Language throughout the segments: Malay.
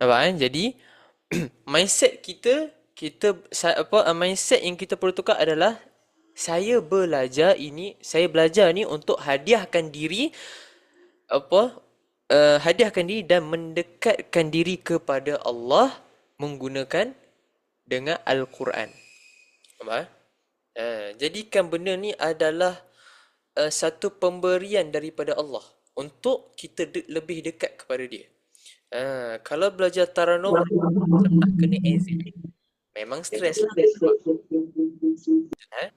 Nampak kan? Jadi mindset mindset yang kita perlu tukar adalah saya belajar ni untuk apa hadiahkan diri dan mendekatkan diri kepada Allah menggunakan dengan Al-Quran. Nampak? Jadikan benda ni adalah satu pemberian daripada Allah untuk kita lebih dekat kepada dia. Kalau belajar Taranum sebab kena exam, memang stres lah. Nampak? Eh?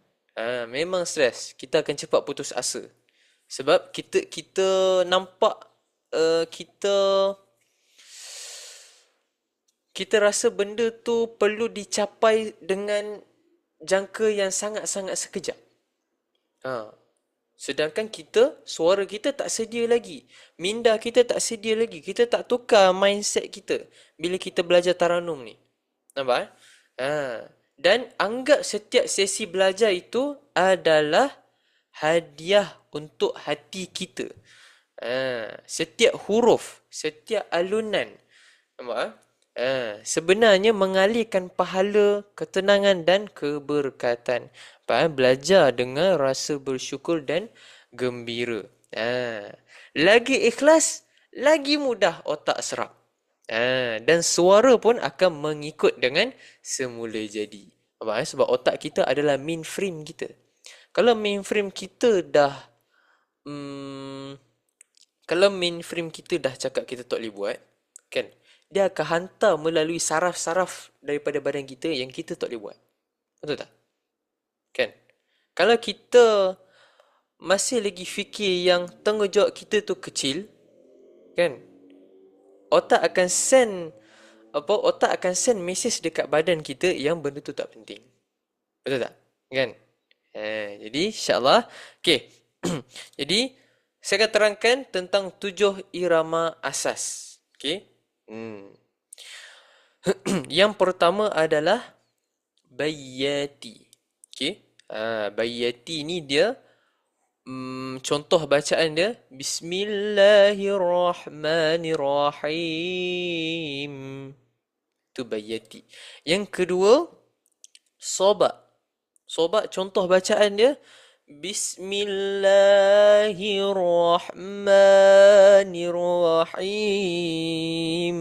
Memang stres. Kita akan cepat putus asa. Sebab kita nampak uh, kita kita rasa benda tu perlu dicapai dengan jangka yang sangat-sangat sekejap. Ha. Sedangkan suara kita tak sedia lagi. Minda kita tak sedia lagi. Kita tak tukar mindset kita bila kita belajar Taranum ni. Nampak? Dan anggap setiap sesi belajar itu adalah hadiah untuk hati kita. Setiap huruf, setiap alunan. Nampak? Sebenarnya mengalihkan pahala, ketenangan dan keberkatan. Belajar dengan rasa bersyukur dan gembira. Lagi ikhlas, lagi mudah otak serap. Dan suara pun akan mengikut dengan semula jadi. Sebab otak kita adalah mainframe kita. Kalau mainframe kita dah hmm, kalau mainframe kita dah cakap kita tak boleh buat, kan? Dia akan hantar melalui saraf-saraf daripada badan kita yang kita tak boleh buat. Betul tak? Kan? Kalau kita masih lagi fikir yang tanggungjawab kita tu kecil, kan? Otak akan send message dekat badan kita yang benda tu tak penting. Betul tak? Kan? Jadi insyaAllah. Okay. Jadi saya akan terangkan tentang 7 irama asas. Okay. Yang pertama adalah Bayati. Okay. Bayati ni dia contoh bacaan dia Bismillahirrahmanirrahim. Itu Bayati. Yang kedua Soba. Soba contoh bacaan dia Bismillahirrahmanirrahim.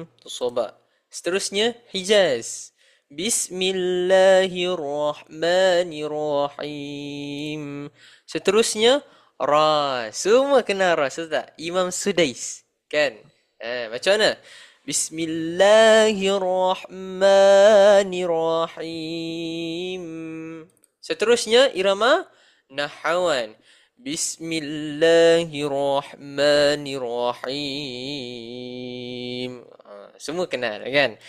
Itu Soba. Seterusnya Hijaz. Bismillahirrahmanirrahim. Seterusnya Ra. Semua kena Ra, tak? Imam Sudais. Kan? Macam mana? Bismillahirrahmanirrahim. Seterusnya irama Nahawan. Bismillahirrahmanirrahim. Semua kenal kan?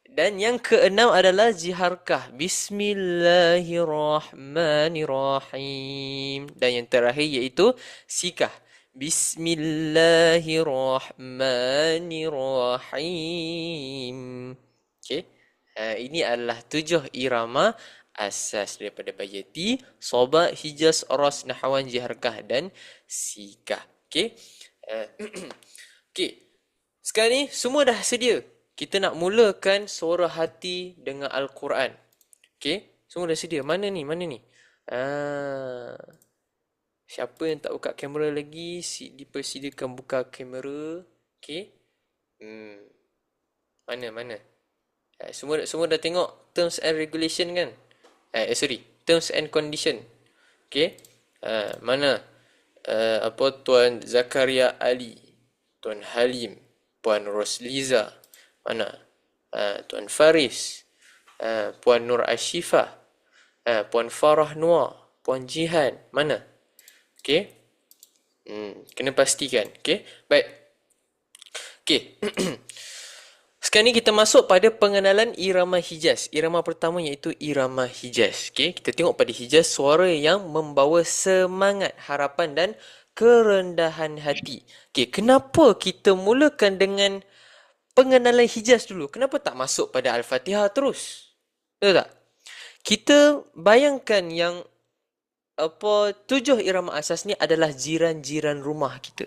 Dan yang keenam adalah Ziharkah. Bismillahirrahmanirrahim. Dan yang terakhir iaitu Sikah. Bismillahirrahmanirrahim. Okay. Ini adalah 7 irama asas daripada Bayati, Soba, Hijaz, Ras, Nahawan, Ziharkah dan Sikah. Okay. Okay. Sekarang ni semua dah sedia. Kita nak mulakan suara hati dengan Al-Quran. Okay. Semua dah sedia. Mana ni? Siapa yang tak buka kamera lagi, dipersilakan buka kamera. Okay. Mana? Semua dah tengok terms and regulation kan? Terms and condition. Okay. Mana? Tuan Zakaria Ali, Tuan Halim, Puan Rosliza. Mana? Tuan Faris, Puan Nur Ashifah, Puan Farah Noor, Puan Jihan. Mana? Okay. Kena pastikan. Okay. Baik. Okay. Sekarang ni kita masuk pada pengenalan irama Hijaz. Irama pertama iaitu irama Hijaz. Okay. Kita tengok pada Hijaz, suara yang membawa semangat, harapan dan kerendahan hati. Okay. Kenapa kita mulakan dengan pengenalan Hijaz dulu? Kenapa tak masuk pada Al-Fatihah terus? Betul tak? Kita bayangkan yang 7 irama asas ni adalah jiran-jiran rumah kita.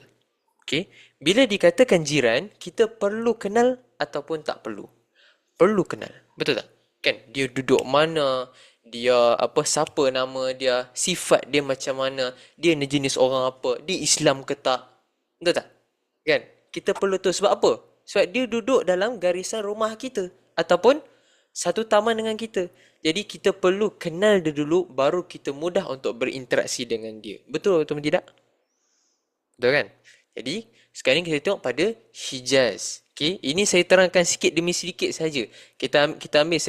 Okay. Bila dikatakan jiran, kita perlu kenal ataupun tak perlu? Perlu kenal. Betul tak? Kan dia duduk mana, dia apa, siapa nama dia, sifat dia macam mana, dia ni jenis orang apa, dia Islam ke tak? Betul tak? Kan? Kita perlu tahu sebab apa? Sebab dia duduk dalam garisan rumah kita ataupun satu taman dengan kita. Jadi kita perlu kenal dia dulu baru kita mudah untuk berinteraksi dengan dia. Betul atau tidak? Betul kan? Jadi, sekarang kita tengok pada Hijaz. Okay? Ini saya terangkan sikit demi sedikit saja. Kita ambil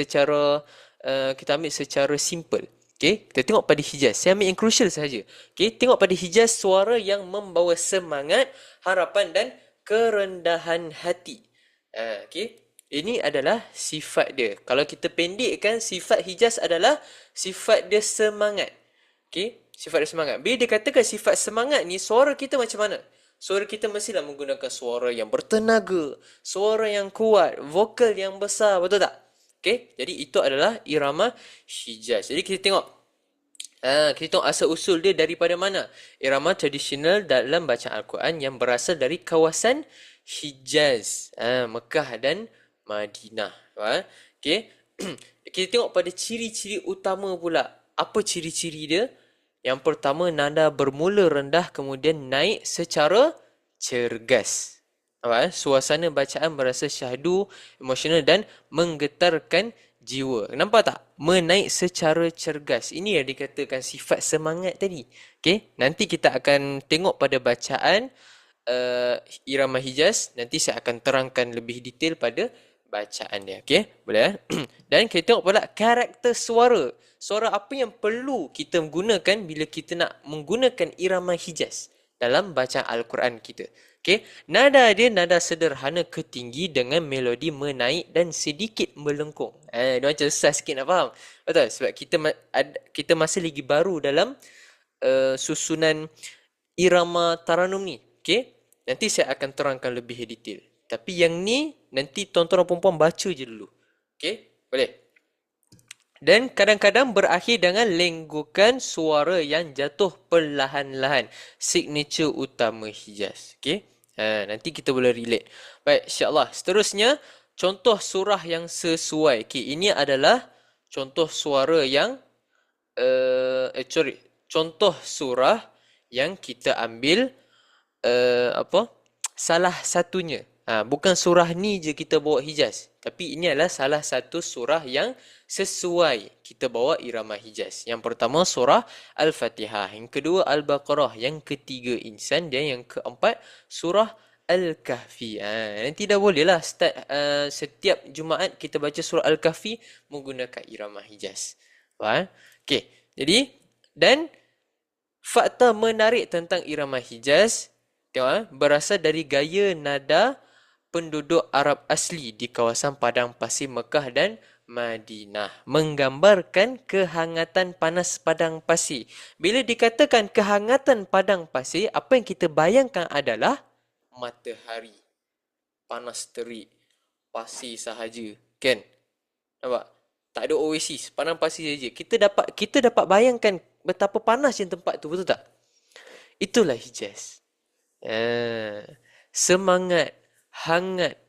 secara simple. Okay? Kita tengok pada Hijaz. Saya ambil yang crucial saja. Okay? Tengok pada Hijaz, suara yang membawa semangat, harapan dan kerendahan hati. Okay? Ini adalah sifat dia. Kalau kita pendekkan, sifat Hijaz adalah sifat dia semangat. Okay? Sifat dia semangat. Bila dia katakan sifat semangat ni, suara kita macam mana? Suara kita mestilah menggunakan suara yang bertenaga, suara yang kuat, vokal yang besar, betul tak? Okay? Jadi itu adalah irama Hijaz. Jadi kita tengok asal usul dia daripada mana? Irama tradisional dalam bacaan Al-Quran yang berasal dari kawasan Hijaz, Mekah dan Madinah. Okay? Kita tengok pada ciri-ciri utama pula. Apa ciri-ciri dia? Yang pertama, nada bermula rendah kemudian naik secara cergas. Suasana bacaan berasa syahdu, emosional dan menggetarkan jiwa. Nampak tak? Menaik secara cergas. Ini yang dikatakan sifat semangat tadi. Okay? Nanti kita akan tengok pada bacaan irama Hijaz. Nanti saya akan terangkan lebih detail pada bacaan dia. Okay? Boleh? Dan kita tengok pula karakter suara. Suara apa yang perlu kita gunakan bila kita nak menggunakan irama Hijaz dalam bacaan Al-Quran kita. Okay? Nada dia nada sederhana ke tinggi dengan melodi menaik dan sedikit melengkung. Dia macam susah sikit nak faham. Betul? Sebab kita masih lagi baru dalam susunan irama taranum ni. Okay? Nanti saya akan terangkan lebih detail. Tapi yang ni nanti tuan-tuan dan perempuan baca je dulu. Okay? Boleh? Dan kadang-kadang berakhir dengan lenggukan suara yang jatuh perlahan-lahan. Signature utama Hijaz. Okay? Nanti kita boleh relate. Baik, insyaAllah. Seterusnya, contoh surah yang sesuai. Okay, ini adalah contoh suara yang... contoh surah yang kita ambil salah satunya. Bukan surah ni je kita bawa Hijaz. Tapi ini adalah salah satu surah yang sesuai kita bawa irama Hijaz. Yang pertama surah Al-Fatihah. Yang kedua Al-Baqarah. Yang ketiga Insan. Dan yang keempat surah Al-Kahfi. Nanti dah boleh lah start setiap Jumaat kita baca surah Al-Kahfi menggunakan irama Hijaz. Okay. Jadi, dan fakta menarik tentang irama Hijaz, tengok, berasal dari gaya nada penduduk Arab asli di kawasan padang pasir Mekah dan Madinah. Menggambarkan kehangatan panas padang pasir. Bila dikatakan kehangatan padang pasir, apa yang kita bayangkan adalah matahari. Panas terik. Pasir sahaja. Kan? Nampak? Tak ada oasis. Padang pasir saja. Kita dapat bayangkan betapa panasnya tempat tu. Betul tak? Itulah Hijaz. Semangat, hangat,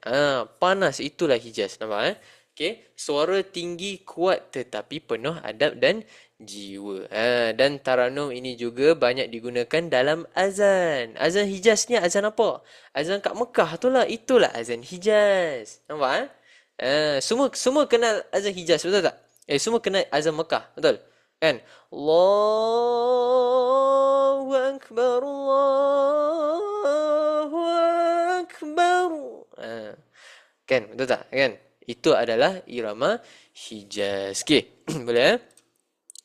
panas, itulah Hijaz. Nampak? Okay. Suara tinggi, kuat tetapi penuh adab dan jiwa. Dan taranum ini juga banyak digunakan dalam azan. Azan Hijaz ni azan apa? Azan kat Mekah tu lah. Itulah azan Hijaz. Nampak? Semua kenal azan Hijaz, betul tak? Semua kenal azan Mekah, betul? Kan? Allahu Akbar, Allahu Akbar. Kan? Betul tak? Kan? Itu adalah irama Hijaz. Okay. Boleh?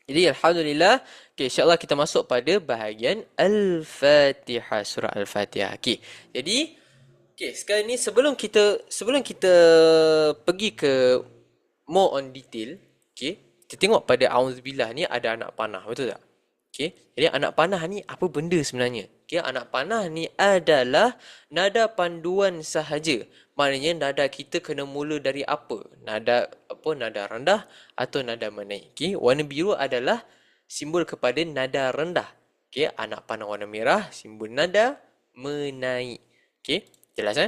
Jadi Alhamdulillah. Okay, insyaAllah kita masuk pada bahagian Al-Fatihah. Surah Al-Fatihah. Okay. Jadi, okay, sekarang ni sebelum kita pergi ke more on detail, okay, kita tengok pada Auzubillah ni ada anak panah, betul tak? Okay, jadi anak panah ni apa benda sebenarnya? Okay, anak panah ni adalah nada panduan sahaja. Maknanya nada kita kena mula dari apa? Nada rendah atau nada menaik. Okay, warna biru adalah simbol kepada nada rendah. Okay, anak panah warna merah simbol nada menaik. Okay, jelas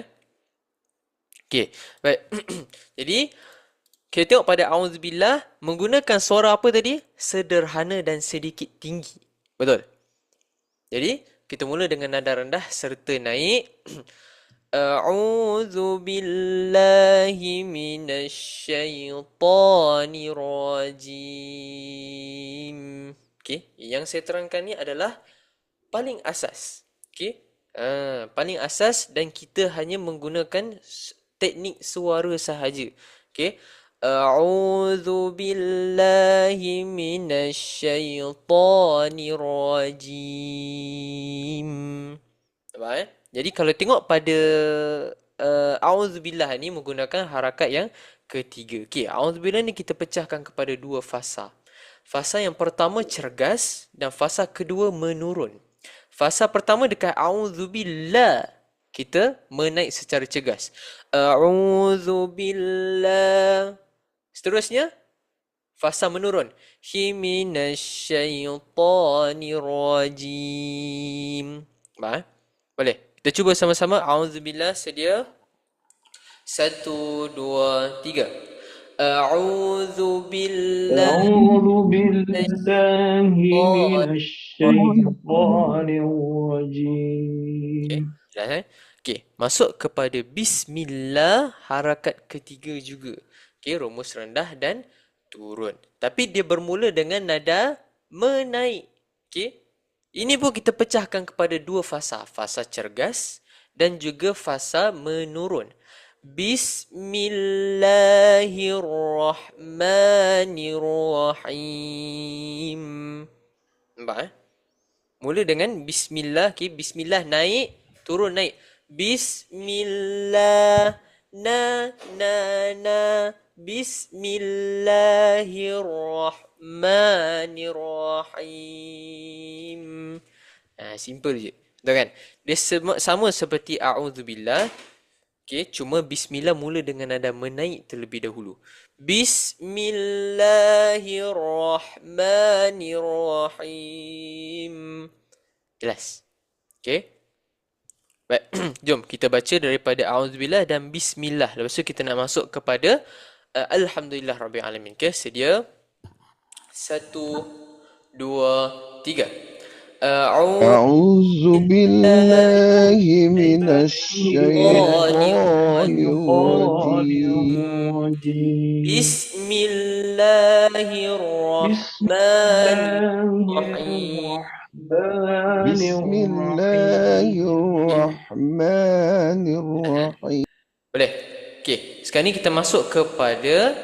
Okey, baik. Jadi, kita tengok pada a'udzubillah menggunakan suara apa tadi? Sederhana dan sedikit tinggi. Betul? Jadi, kita mula dengan nada rendah serta naik. A'udzu billahi minasyaitonir rajim. Okey, yang saya terangkan ni adalah paling asas. Okey? Paling asas dan kita hanya menggunakan teknik suara sahaja. Okey? A'udzu billahi minasyaitonir rajim. Nampak. Jadi kalau tengok pada a'udzubillah ni menggunakan harakat yang ketiga. Okey, a'udzubillah ni kita pecahkan kepada dua fasa. Fasa yang pertama cergas dan fasa kedua menurun. Fasa pertama dekat a'udzubillah kita menaik secara cergas. A'udzubillah. Seterusnya fasa menurun. Minasyaitonirrajim. Baik. Boleh. Kita cuba sama-sama. A'udzubillah. Sedia. 1, 2, 3. A'udzu billahi أعوذ بالله من الشيطان الرجيم. Jelas Okey, masuk kepada bismillah harakat ketiga juga. Okey, rumus rendah dan turun. Tapi dia bermula dengan nada menaik. Okey. Ini pun kita pecahkan kepada dua fasa, fasa cergas dan juga fasa menurun. Bismillahirrahmanirrahim. Nampak Mula dengan bismillah, okay? Bismillah naik, turun naik. Bismillah na Bismillahirrahmanirrahim. Simple je. Betul kan? Dia sama seperti a'udzubillah. Okay, cuma bismillah mula dengan nada menaik terlebih dahulu. Bismillahirrahmanirrahim. Jelas? Okay? Baik, jom kita baca daripada a'udzubillah dan bismillah. Lepas tu kita nak masuk kepada alhamdulillah rabbil alamin. Okay, sedia? 1, 2, 3. أعوذ بالله من الشيطان الرجيم بسم الله الرحمن الرحيم. بسم الله الرحمن الرحيم. Boleh? Okey, sekarang ni kita masuk kepada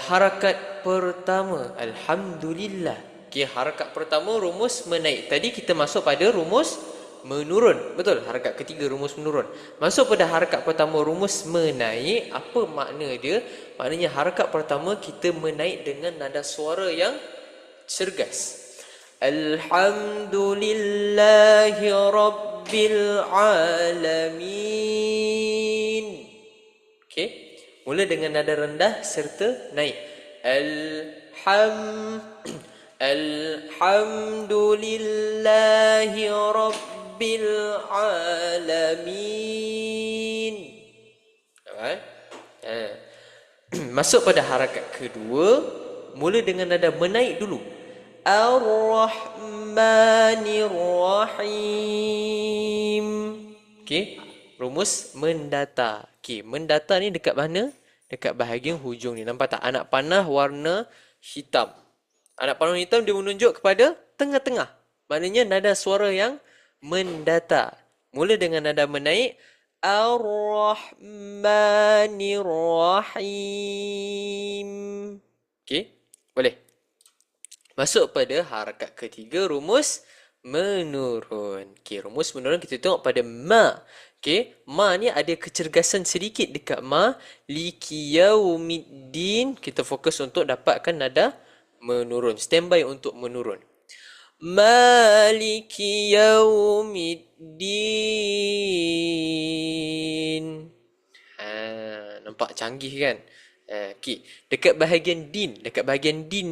harakat pertama. Alhamdulillah. Okey, harakat pertama rumus menaik. Tadi kita masuk pada rumus menurun. Betul? Harakat ketiga rumus menurun. Masuk pada harakat pertama rumus menaik. Apa makna dia? Maknanya harakat pertama kita menaik dengan nada suara yang cergas. Alhamdulillahi Rabbil Alamin. Okey. Mula dengan nada rendah serta naik. Alhamdulillahi Rabbil Alamin. Alright. Masuk pada harakat kedua. Mula dengan nada menaik dulu. Ar-Rahmanir-Rahim. Okey. Rumus mendata. Okey, mendata ni dekat mana? Dekat bahagian hujung ni. Nampak tak? Anak panah warna hitam. Anak panah hitam dia menunjuk kepada tengah-tengah. Maknanya nada suara yang mendata. Mula dengan nada menaik. Ar-Rahmanir-Rahim. Okey, boleh. Masuk pada harakat ketiga, rumus menurun. Okey, rumus menurun kita tengok pada ma. Okey, ma ni ada kecergasan sedikit dekat ma. Likiyaumiddin. Kita fokus untuk dapatkan nada menurun. Standby untuk menurun. Maliki yaumiddin. Nampak canggih kan? Okey, dekat bahagian din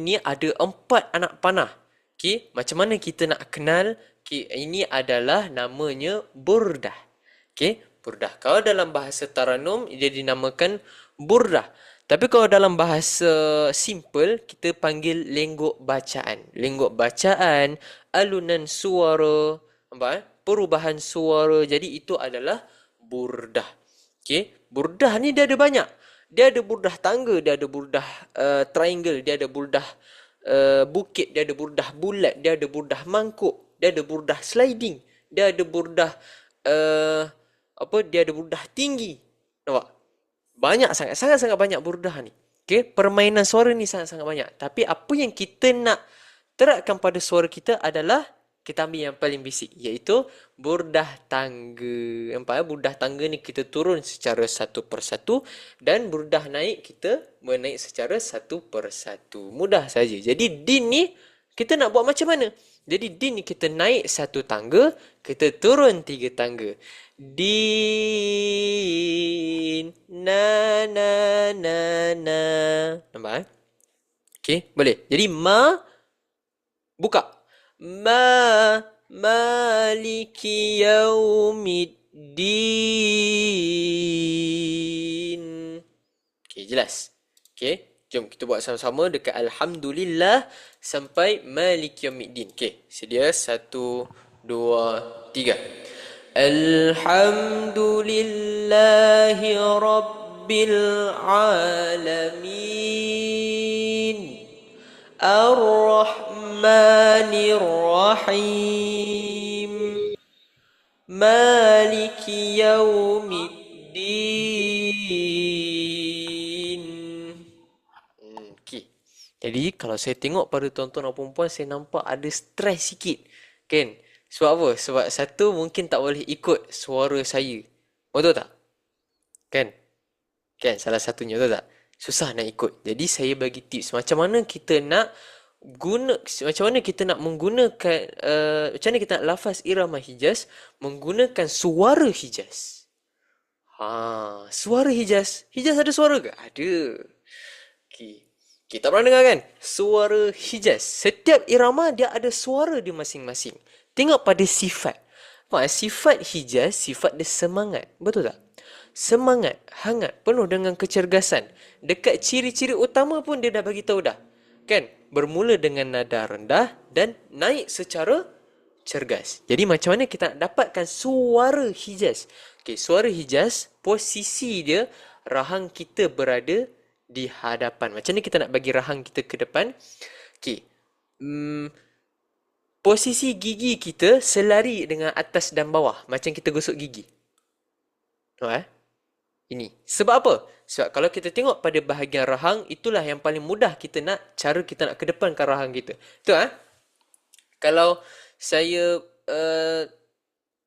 ni ada 4 anak panah. Okey, macam mana kita nak kenal? Okey, ini adalah namanya burdah. Okey, burdah. Kalau dalam bahasa Taranum, dia dinamakan burdah. Tapi kalau dalam bahasa simple, kita panggil lenggok bacaan. Lenggok bacaan, alunan suara, perubahan suara. Jadi itu adalah burdah. Okay? Burdah ni dia ada banyak. Dia ada burdah tangga, dia ada burdah triangle, dia ada burdah bukit, dia ada burdah bulat, dia ada burdah mangkuk, dia ada burdah sliding, dia ada burdah dia ada burdah tinggi. Nampak? Banyak sangat banyak burdah ni. Okay? Permainan suara ni sangat-sangat banyak. Tapi apa yang kita nak terapkan pada suara kita adalah kita ambil yang paling basic, iaitu burdah tangga. Nampak? Burdah tangga ni kita turun secara satu persatu dan burdah naik kita menaik secara satu persatu. Mudah saja. Jadi din ni kita nak buat macam mana? Jadi din ni kita naik satu tangga, kita turun 3 tangga. Din na na na na. Nampak? Okay, boleh. Jadi ma buka. Maliki yaumiddin. Okay, jelas. Okay, jom kita buat sama-sama dekat Alhamdulillah sampai Maliki yaumiddin. Okay, sedia 1, 2, 3. Alhamdulillahi Rabbil Alamin. Ar-Rahmanir Rahim. Maliki Yaumiddin. Okay. Jadi kalau saya tengok pada tuan-tuan dan perempuan, saya nampak ada stres sikit. Kan? Sebab apa? Sebab satu mungkin tak boleh ikut suara saya. Betul tak? Kan? Kan salah satunya, betul tak? Susah nak ikut. Jadi saya bagi tips macam mana kita nak menggunakan macam mana kita nak lafaz irama Hijaz menggunakan suara Hijaz. Suara Hijaz. Hijaz ada suara ke? Ada. Okey. Kita pernah dengar kan? Suara Hijaz. Setiap irama dia ada suara dia masing-masing. Tengok pada sifat. Sifat Hijaz, sifat dia semangat. Betul tak? Semangat, hangat, penuh dengan kecergasan. Dekat ciri-ciri utama pun dia dah bagi tahu dah. Kan? Bermula dengan nada rendah dan naik secara cergas. Jadi macam mana kita nak dapatkan suara Hijaz? Okey, suara Hijaz, posisi dia rahang kita berada di hadapan. Macam mana kita nak bagi rahang kita ke depan? Okey. Posisi gigi kita selari dengan atas dan bawah. Macam kita gosok gigi. Ini. Sebab apa? Sebab kalau kita tengok pada bahagian rahang, itulah yang paling mudah cara kita nak kedepankan rahang kita. Betul Kalau saya,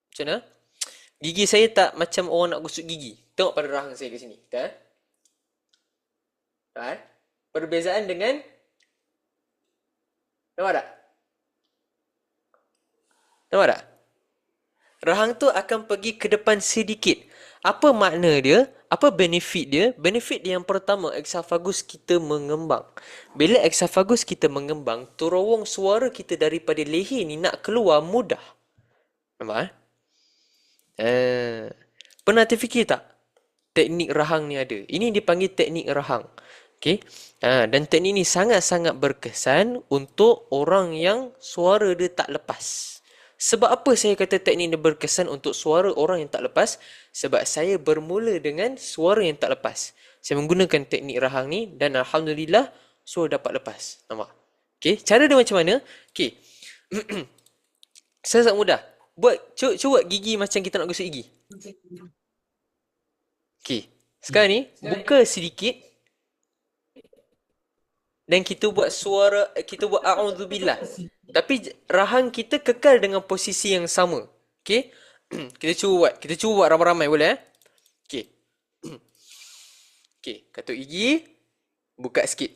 macam mana? Gigi saya tak macam orang nak gosok gigi. Tengok pada rahang saya ke sini. Betul Perbezaan dengan, nampak tak? Nampak tak? Rahang tu akan pergi ke depan sedikit. Apa makna dia? Apa benefit dia? Benefit dia yang pertama, eksafagus kita mengembang. Bila eksafagus kita mengembang, terowong suara kita daripada leher ni nak keluar mudah. Nampak? Pernah terfikir tak? Teknik rahang ni ada. Ini dipanggil teknik rahang. Okay? Dan teknik ni sangat-sangat berkesan untuk orang yang suara dia tak lepas. Sebab apa saya kata teknik ni berkesan untuk suara orang yang tak lepas? Sebab saya bermula dengan suara yang tak lepas. Saya menggunakan teknik rahang ni dan Alhamdulillah suara dapat lepas. Nampak? Okay, cara dia macam mana? Okay. Sangat mudah. Cuba gigi macam kita nak gosok gigi. Okay. Sekarang ni, buka sedikit. Dan kita buat suara, kita buat a'udzubillah. Tapi rahang kita kekal dengan posisi yang sama. Okay? Kita cuba buat ramai-ramai boleh Okay. Okay, katuk gigi. Buka sikit.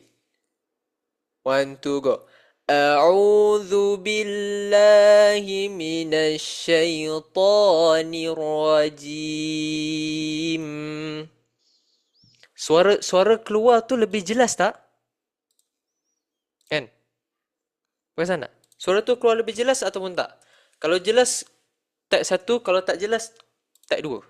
1, 2, go. A'udzu billahi minasyaitonir rajim. Suara keluar tu lebih jelas tak? Kan? Perasan tak? Suara tu keluar lebih jelas ataupun tak? Kalau jelas, tag 1. Kalau tak jelas, tag 2.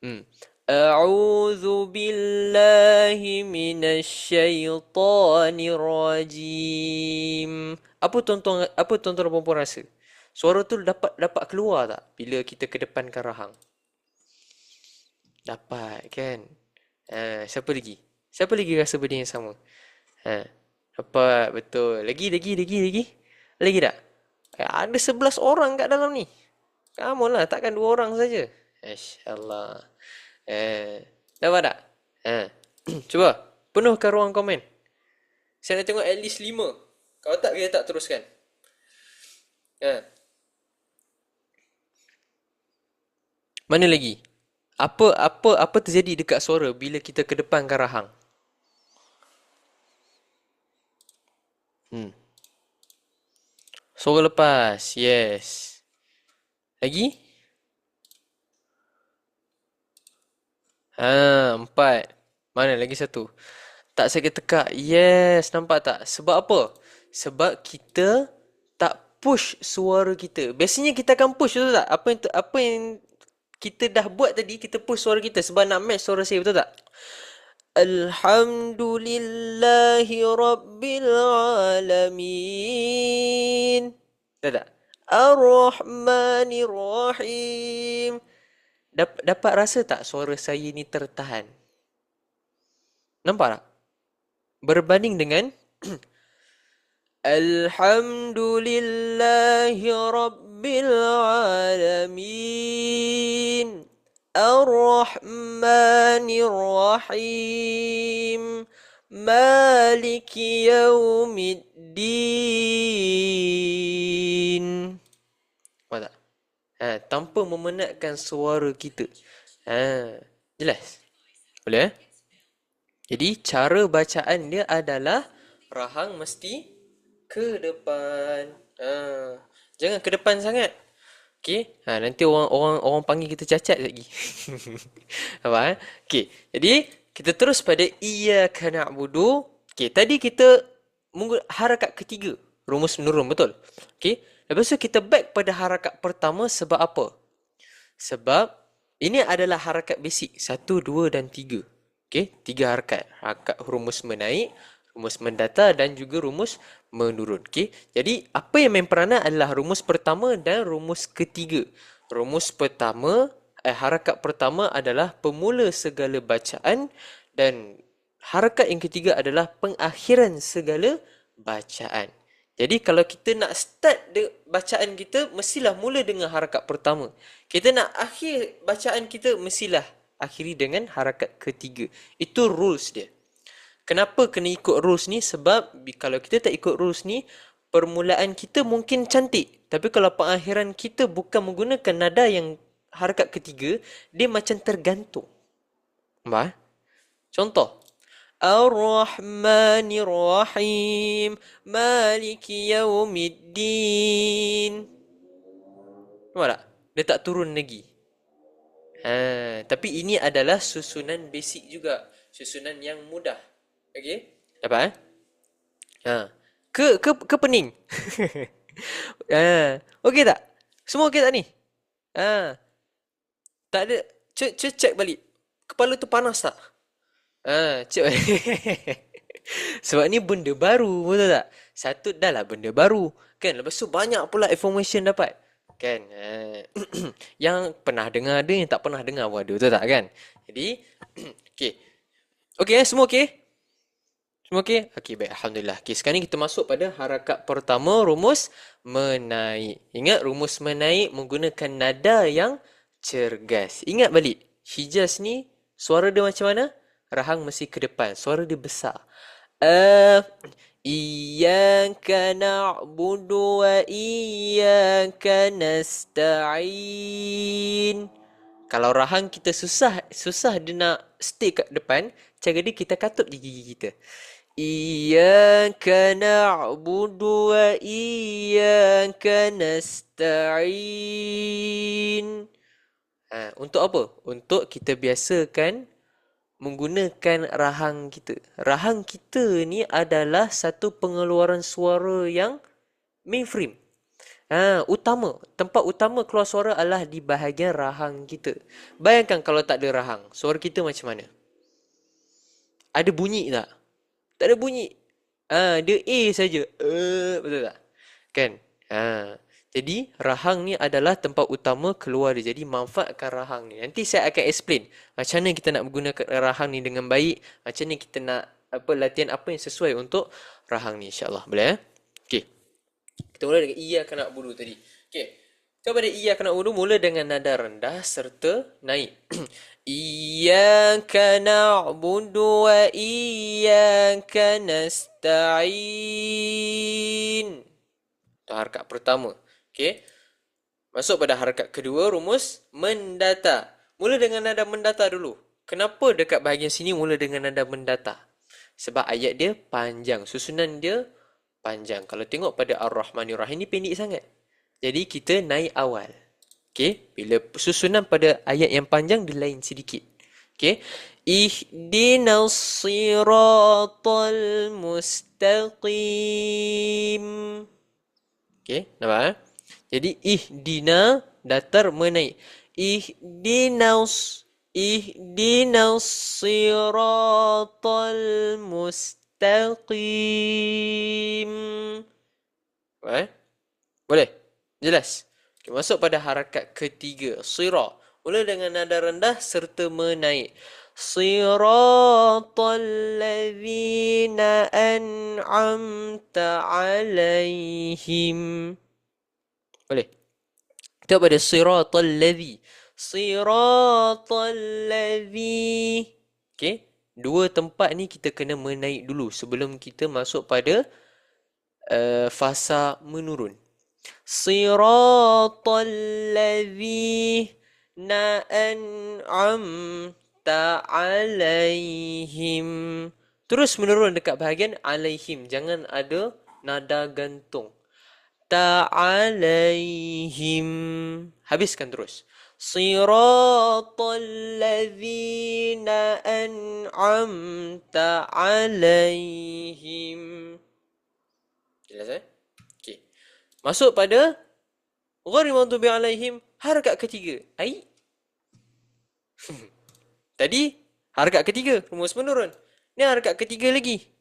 Hmm. A'udzu billahi minasyaitonir rajim. Apa tuan-tuan dan puan rasa? Suara tu dapat keluar tak bila kita kedepankan rahang? Dapat kan? Siapa lagi? Siapa lagi rasa benda yang sama? Ha, dapat betul. Lagi. Lagi tak? Ada 11 orang kat dalam ni. Kamu lah, takkan 2 orang saja. Masya-Allah. Dapat tak? Cuba penuhkan ruang komen. Saya nak tengok at least 5. Kalau tak, kita tak teruskan. Mana lagi? Apa terjadi dekat suara bila kita kedepankan rahang? Suara lepas. Yes. Lagi? 4. Mana lagi satu? Tak sakit tekak. Yes, nampak tak? Sebab apa? Sebab kita tak push suara kita. Biasanya kita akan push, betul tak? Apa yang kita dah buat tadi, kita push suara kita sebab nak match suara saya, betul tak? Alhamdulillahi Rabbil Alamin. Betul tak? Ar-Rahmanir Rahim. Dapat rasa tak suara saya ni tertahan? Nampak tak? Berbanding dengan Alhamdulillahi Rabbil Alamin. Ar-Rahmanir Rahim. Maliki Yaumiddin. Nampak tak? Tanpa memenatkan suara kita. Jelas? Boleh? Jadi cara bacaan dia adalah rahang mesti ke depan. Jangan ke depan sangat. Okey? Nanti orang panggil kita cacat lagi. Apa? Okey. Jadi kita terus pada iyyaka na'budu. Okey, tadi kita harakat ketiga, rumus menurun, betul? Okey. Lepas tu kita back pada harakat pertama sebab apa? Sebab ini adalah harakat basic 1, 2 dan 3. Okey, 3 harakat. Harakat rumus menaik, rumus mendata dan juga rumus menurun. Okey. Jadi apa yang main peranan adalah rumus pertama dan rumus ketiga. Rumus pertama, harakat pertama adalah pemula segala bacaan dan harakat yang ketiga adalah pengakhiran segala bacaan. Jadi kalau kita nak start bacaan kita, mestilah mula dengan harakat pertama. Kita nak akhir bacaan kita, mestilah akhiri dengan harakat ketiga. Itu rules dia. Kenapa kena ikut rules ni? Sebab kalau kita tak ikut rules ni, permulaan kita mungkin cantik. Tapi kalau pengakhiran kita bukan menggunakan nada yang harakat ketiga, dia macam tergantung. Nampak? Contoh. Ar-Rahmanir Rahim. Maliki Yaumiddin. Nampak tak? Dia tak turun lagi. Tapi ini adalah susunan basic juga. Susunan yang mudah. Okey? Dapat? Ke pening? Okey tak? Semua okey tak ni? Tak ada. Cek balik. Kepala tu panas tak? Cek balik. Sebab ni benda baru, betul tak? Satu dah lah benda baru. Kan? Lepas tu banyak pula information dapat. Kan? Yang pernah dengar ada, yang tak pernah dengar pun ada, betul tak kan? Jadi, okey. Okey, semua okey? Semua okey? Okey, baik. Alhamdulillah. Okey, sekarang ni kita masuk pada harakat pertama, rumus menaik. Ingat, rumus menaik menggunakan nada yang cergas. Ingat balik, Hijaz ni, suara dia macam mana? Rahang mesti ke depan. Suara dia besar. Iyyaka na'budu wa iyyaka nasta'in. Kalau rahang kita susah dia nak stay kat depan, cara dia kita katup di gigi kita. Iyyaka na'budu wa iyyaka nasta'in. Untuk apa? Untuk kita biasakan menggunakan rahang kita. Rahang kita ni adalah satu pengeluaran suara yang mainframe. Utama. Tempat utama keluar suara adalah di bahagian rahang kita. Bayangkan kalau tak ada rahang, suara kita macam mana? Ada bunyi tak? Tak ada bunyi. Dia A saja. Betul tak? Kan? Jadi rahang ni adalah tempat utama keluar dia. Jadi manfaatkan rahang ni. Nanti saya akan explain macam mana kita nak menggunakan rahang ni dengan baik. Macam mana kita nak latihan apa yang sesuai untuk rahang ni, insya-Allah. Boleh Okey. Kita mula dengan iyyaka na'budu tadi. Okey. Kita pada iyyaka na'budu mula dengan nada rendah serta naik. Iyyaka na'budu wa iyyaka nasta'in. Itu harakat pertama. Okey. Masuk pada harakat kedua, rumus mendata. Mula dengan nada mendata dulu. Kenapa dekat bahagian sini mula dengan nada mendata? Sebab ayat dia panjang, susunan dia panjang. Kalau tengok pada Ar-Rahmanir Rahim ni pendek sangat. Jadi kita naik awal. Okey, bila susunan pada ayat yang panjang dia lain sedikit. Okey. Ihdinas siratal mustaqim. Okey, nampak Jadi ihdina datar menaik. Ihdinas siratal mustaqim. Boleh? Jelas? Okay, masuk pada harakat ketiga. Sira. Mula dengan nada rendah serta menaik. Siratal ladzina an'amta alaihim. Boleh? Kita pada siratal ladzi. Siratal ladzi. Okey, dua tempat ni kita kena menaik dulu sebelum kita masuk pada fasa menurun. Siratal ladzina an'amta alaihim. Terus menurun dekat bahagian alaihim. Jangan ada nada gantung. Ta'alaihim. Habiskan terus. Siratal ladzina an'amta alaihim. Jelas Okey. Masuk pada ghairil maghdubi alaihim, harakat ketiga. Tadi harakat ketiga, rumus menurun. Ni harakat ketiga lagi.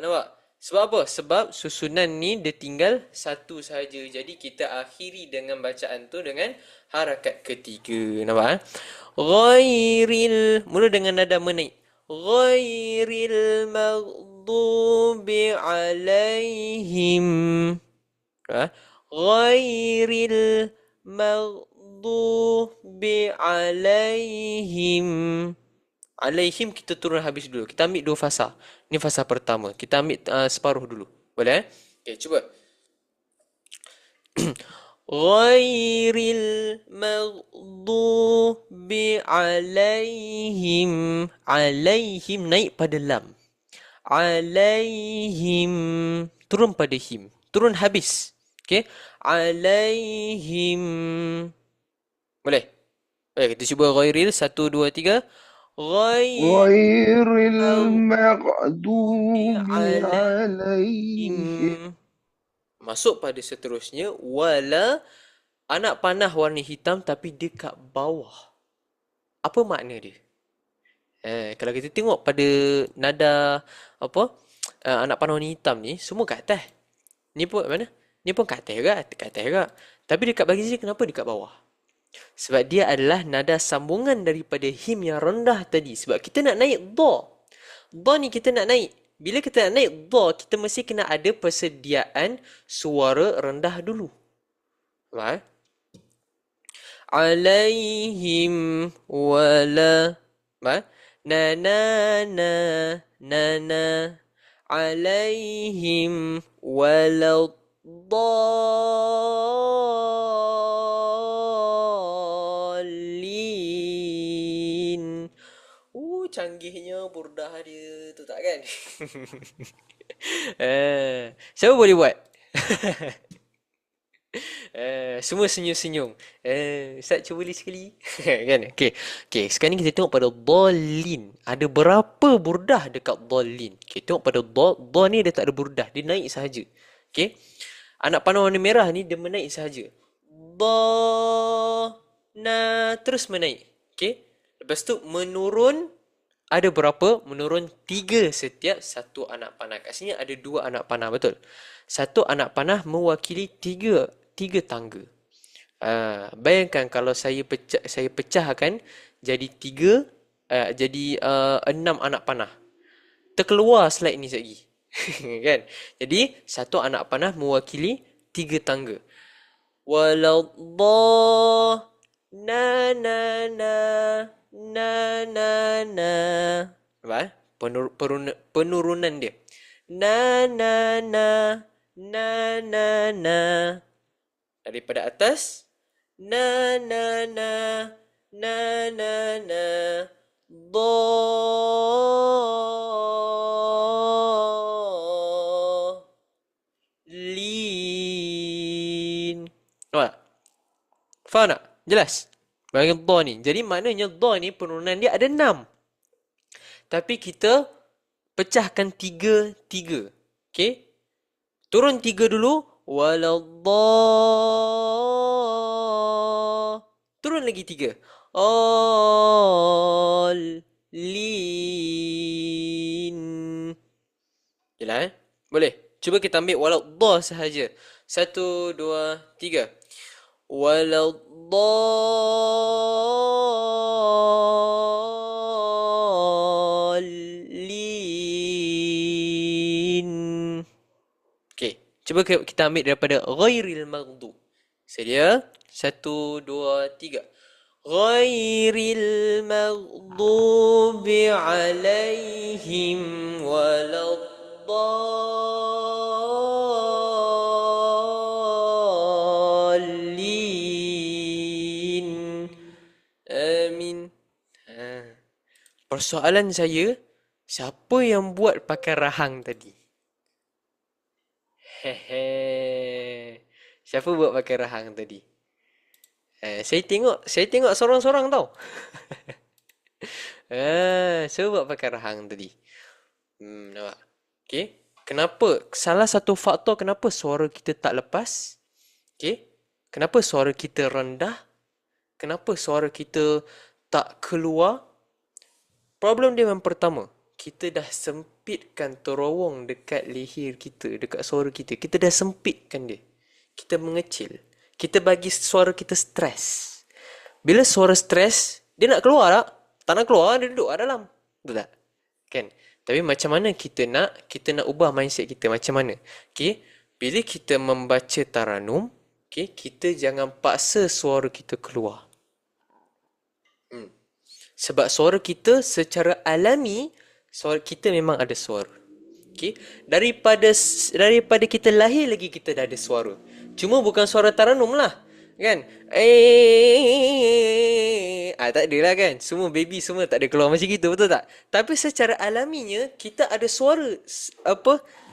Nampak? Sebab apa? Sebab susunan ni dia tinggal satu sahaja. Jadi kita akhiri dengan bacaan tu dengan harakat ketiga. Nampak? Ghairil, mula dengan nada menaik. Ghairil maghdubi alaihim. Ghairil maghdubi alaihim. Alaihim kita turun habis dulu. Kita ambil dua fasa. Ini fasa pertama. Kita ambil separuh dulu. Boleh? Okey, cuba. Ghairil maghdubi alaihim. Alaihim naik pada lam. Alaihim. Turun pada him. Turun habis. Okey? Alaihim. Boleh? Boleh, kita cuba ghairil. 1, 2, 3. ghairil maghdubi alaihim. Masuk pada seterusnya. Wala, anak panah warna hitam tapi dekat bawah. Apa makna dia? Kalau kita tengok pada nada anak panah warna hitam ni, semua kat atas. Ni pun mana? Ni pun kat atas juga, Tapi dekat bahagian sini kenapa dekat bawah? Sebab dia adalah nada sambungan daripada him yang rendah tadi. Sebab kita nak naik dha. Dha ni kita nak naik. Bila kita nak naik dha, kita mesti kena ada persediaan suara rendah dulu. Faham? Alaihim wala. Na na na na na. Alaihim wala dhalin. Canggihnya burdah dia tu tak kan? Siapa boleh buat? Semua senyum-senyum. Ustaz cuba boleh sekali. Kan? Okay, sekarang ni kita tengok pada dhalin. Ada berapa burdah dekat dhalin? Okay, tengok pada dha ni dia tak ada burdah. Dia naik sahaja. Okay. Anak panah warna merah ni dia menaik sahaja. Ba, na, terus menaik. Okay. Lepas tu menurun ada berapa? Menurun 3 setiap satu anak panah. Kat sini ada 2 anak panah, betul? Satu anak panah mewakili 3 tangga. Bayangkan kalau saya pecahkan jadi 6 anak panah. Terkeluar slide ni sekejap lagi. Kan? Jadi satu anak panah mewakili 3 tangga. Waladdah na na na na na na. Apa? Penurunan dia. Na na na na na na. Daripada atas na na na na na na lin. Nampak? Faham tak? Jelas? Bagi dha ni. Jadi maknanya dha ni penurunan dia ada 6. Tapi kita pecahkan 3. Okey? Turun 3 dulu. Waladdah. Turun lagi 3. Lin. Jelas Boleh? Cuba kita ambil waladdah sahaja. 1, 2, 3. Waladdallin. Okey, cuba kita ambil daripada ghairil maghdub. Sedia? 1, 2, 3. Ghairil maghdubi alaihim waladdallin. Amin. Persoalan saya, siapa yang buat pakai rahang tadi? Hehe. Siapa buat pakai rahang tadi? Saya tengok sorang-sorang tau. Siapa buat pakai rahang tadi? Nampak? Okay. Kenapa? Salah satu faktor kenapa suara kita tak lepas. Okay. Kenapa suara kita rendah? Kenapa suara kita tak keluar? Problem dia yang pertama, kita dah sempitkan terowong dekat leher kita, dekat suara kita. Kita dah sempitkan dia. Kita mengecil. Kita bagi suara kita stres. Bila suara stres, dia nak keluar tak? Tak nak keluar, dia duduk dalam. Betul tak? Kan? Tapi macam mana kita nak ubah mindset kita? Macam mana? Okay? Bila kita membaca taranum, okay, kita jangan paksa suara kita keluar. Sebab suara kita secara alami, suara kita memang ada suara. Okay? Daripada kita lahir lagi kita dah ada suara. Cuma bukan suara taranum lah. Kan? Tak ada lah kan. Semua baby semua tak ada keluar macam gitu, betul tak? Tapi secara alaminya kita ada suara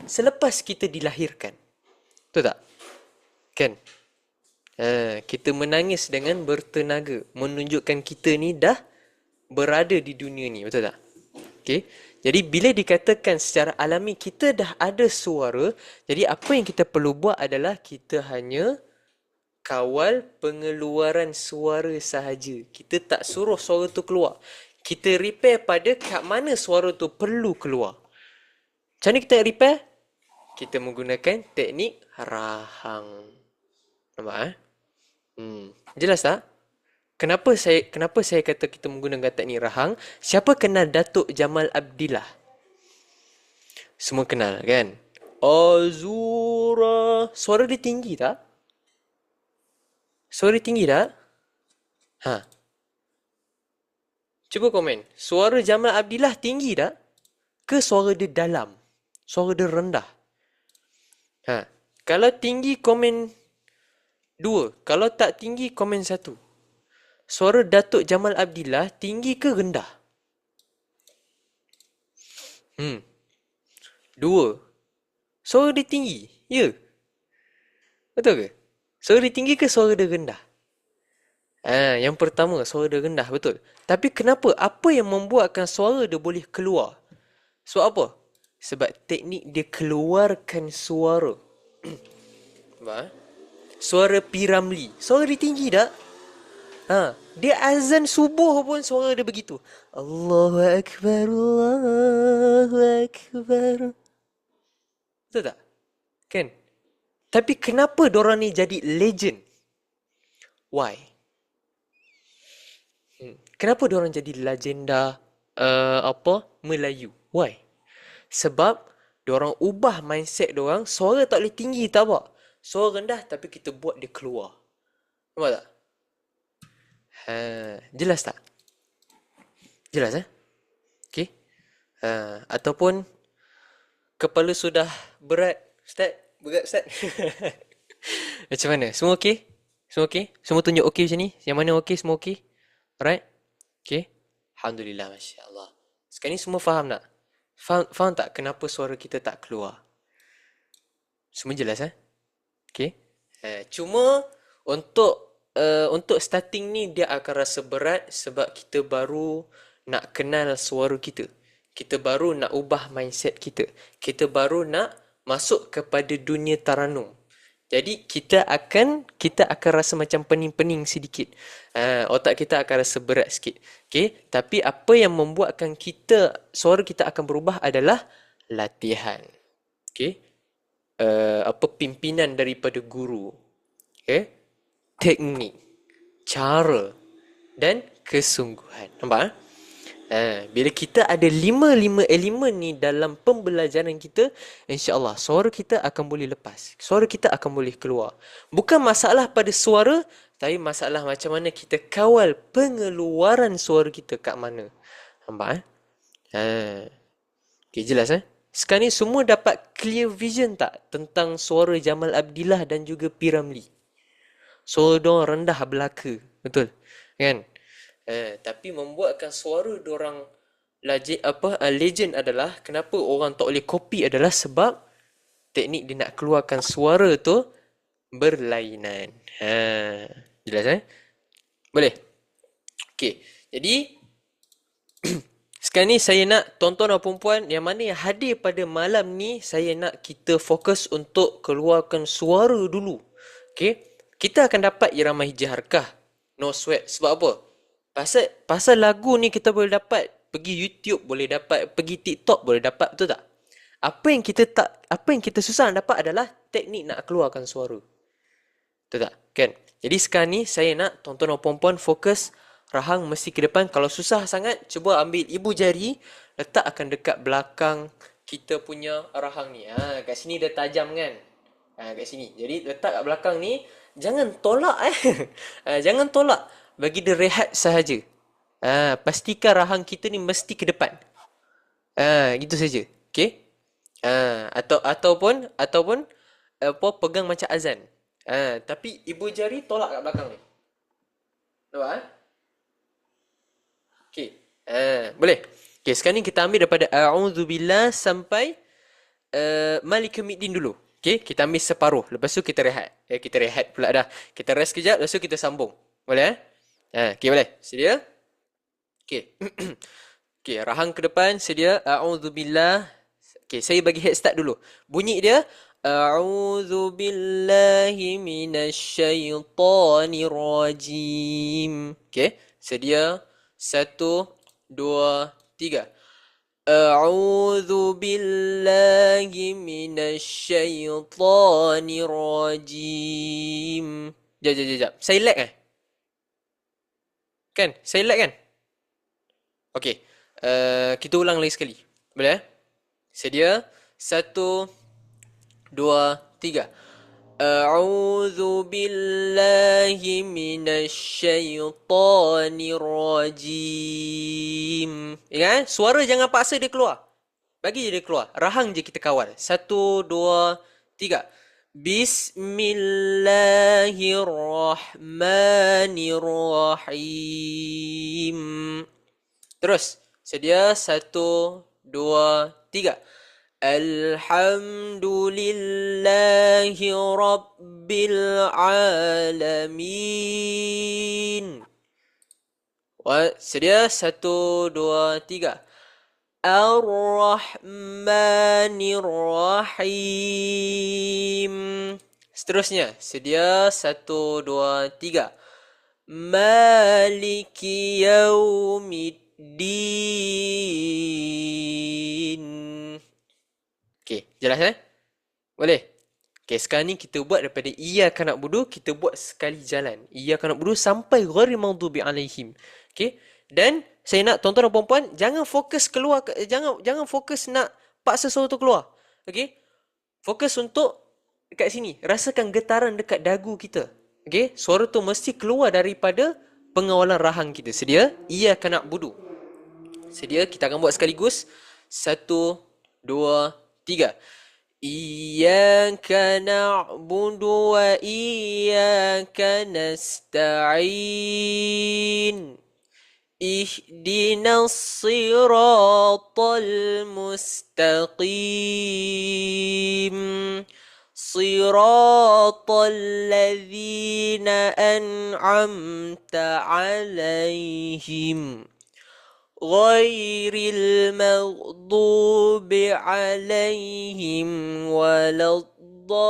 selepas kita dilahirkan. Betul tak? Kan? Kita menangis dengan bertenaga, menunjukkan kita ni dah berada di dunia ni, betul tak? Okay. Jadi bila dikatakan secara alami kita dah ada suara, jadi apa yang kita perlu buat adalah kita hanya kawal pengeluaran suara sahaja. Kita tak suruh suara tu keluar. Kita repair pada kat mana suara tu perlu keluar. Macam mana kita repair? Kita menggunakan teknik rahang. Nampak? Jelas tak? Kenapa saya kata kita menggunakan teknik rahang? Siapa kenal Datuk Jamal Abdillah? Semua kenal kan? Azura. Suara dia tinggi tak? Suara dia tinggi tak? Cuba komen. Suara Jamal Abdillah tinggi tak? Ke suara dia dalam? Suara dia rendah? Kalau tinggi komen 2. Kalau tak tinggi komen 1. Suara Datuk Jamal Abdillah tinggi ke rendah? 2. Suara dia tinggi? Ya? Betul ke? Suara dia tinggi ke suara dia rendah? Yang pertama, suara dia rendah, betul. Tapi kenapa? Apa yang membuatkan suara dia boleh keluar? Sebab apa? Sebab teknik dia keluarkan suara. Nampak? Suara P. Ramlee. Suara dia tinggi tak? Dia azan subuh pun suara dia begitu. Allahu Akbar, Allahu Akbar. Betul tak? Kan? Tapi kenapa dorang ni jadi legend? Why? Kenapa dorang jadi legenda Melayu? Why? Sebab dorang ubah mindset dorang, suara tak boleh tinggi tak apa. Suara rendah tapi kita buat dia keluar. Nampak tak? Jelas tak? Jelas Okay? Ataupun kepala sudah berat, Ustaz? Berat, Ustaz? Macam mana? Semua okey? Semua okey? Semua tunjuk okey macam ni? Yang mana okey? Semua okey? Alright? Okay? Alhamdulillah, Masya Allah. Sekarang ni semua faham tak? Faham tak kenapa suara kita tak keluar? Semua jelas Okay? Cuma untuk starting ni dia akan rasa berat sebab kita baru nak kenal suara kita. Kita baru nak ubah mindset kita. Kita baru nak masuk kepada dunia taranum. Jadi kita akan rasa macam pening-pening sedikit. Otak kita akan rasa berat sikit. Okay? Tapi apa yang membuatkan suara kita akan berubah adalah latihan. Okay? Pimpinan daripada guru. Okay? Teknik, cara dan kesungguhan. Nampak? Bila kita ada lima elemen ni dalam pembelajaran kita, insya-Allah suara kita akan boleh lepas. Suara kita akan boleh keluar. Bukan masalah pada suara, tapi masalah macam mana kita kawal pengeluaran suara kita kat mana. Nampak? Okay, jelas Sekarang ni semua dapat clear vision tak tentang suara Jamal Abdillah dan juga P. Ramlee? Suara diorang rendah belaka. Betul? Kan? Tapi membuatkan suara diorang legend adalah kenapa orang tak boleh copy adalah sebab teknik dia nak keluarkan suara tu berlainan. Jelas Boleh? Okay. Jadi sekarang ni saya nak tuan-tuan dan puan-puan yang mana yang hadir pada malam ni, saya nak kita fokus untuk keluarkan suara dulu. Okay? Kita akan dapat irama hijah harkah. No sweat. Sebab apa? Pasal lagu ni kita boleh dapat pergi YouTube, boleh dapat pergi TikTok, boleh dapat, betul tak? Apa yang kita susah nak dapat adalah teknik nak keluarkan suara. Betul tak? Kan? Jadi sekarang ni saya nak tuan-tuan dan puan-puan fokus rahang mesti ke depan. Kalau susah sangat, cuba ambil ibu jari, letak akan dekat belakang kita punya rahang ni. Kat sini dia tajam kan? Kat sini. Jadi letak kat belakang ni, jangan tolak jangan tolak. Bagi dia rehat sahaja. Pastikan rahang kita ni mesti ke depan. Gitu saja. Okey? Ataupun pegang macam azan. Tapi ibu jari tolak kat belakang ni. Nampak Okey. Boleh. Okey, sekarang ni kita ambil daripada a'udzubillah sampai Malik Yaumiddin dulu. Okey, kita ambil separuh. Lepas tu kita rehat. Kita rehat pula dah. Kita rest kejap, lepas tu kita sambung. Boleh Okey, boleh. Sedia? Okey. Okey, rahang ke depan, sedia. A'udzubillah. Okey, saya bagi head start dulu. Bunyi dia a'udzubillahi minasyaitonir rajim. Okey, sedia. 1 2 3. A'udzubillahi minasyaitonir rajim. Jap. Saya lag Kan? Saya lag kan? Okey. Kita ulang lagi sekali. Boleh Sedia? 1 2 3. A'udzubillahi minasyaitonir rajim. Ingat suara jangan paksa dia keluar. Bagi je dia keluar. Rahang je kita kawal. 1 2 3. Bismillahirrahmanirrahim. Terus. Sedia? 1 2 3. Alhamdulillahi Rabbil Alamin. Sedia? 1 2 3. Ar-Rahmanir Rahim. seterusnya. Sedia, 1, 2, 3. Maliki yaumiddin. Okey, jelas Boleh? Okey, sekarang ni kita buat daripada iyyaka na'budu, kita buat sekali jalan. Iyyaka na'budu sampai ghairil maghdubi alaihim. Okey? Dan saya nak tuan-tuan dan puan-puan jangan fokus keluar, jangan fokus nak paksa suara tu keluar. Okey? Fokus untuk dekat sini. Rasakan getaran dekat dagu kita. Okey? Suara tu mesti keluar daripada pengawalan rahang kita. Sedia? Iyyaka na'budu. Sedia? Kita akan buat sekaligus. 1, 2, 3. Iyyaka na'budu wa iyyaka nasta'in. Ihdinas siratal mustaqim. Siratal ladzina an'amta alaihim. غير المغضوب عليهم ولا الضالين.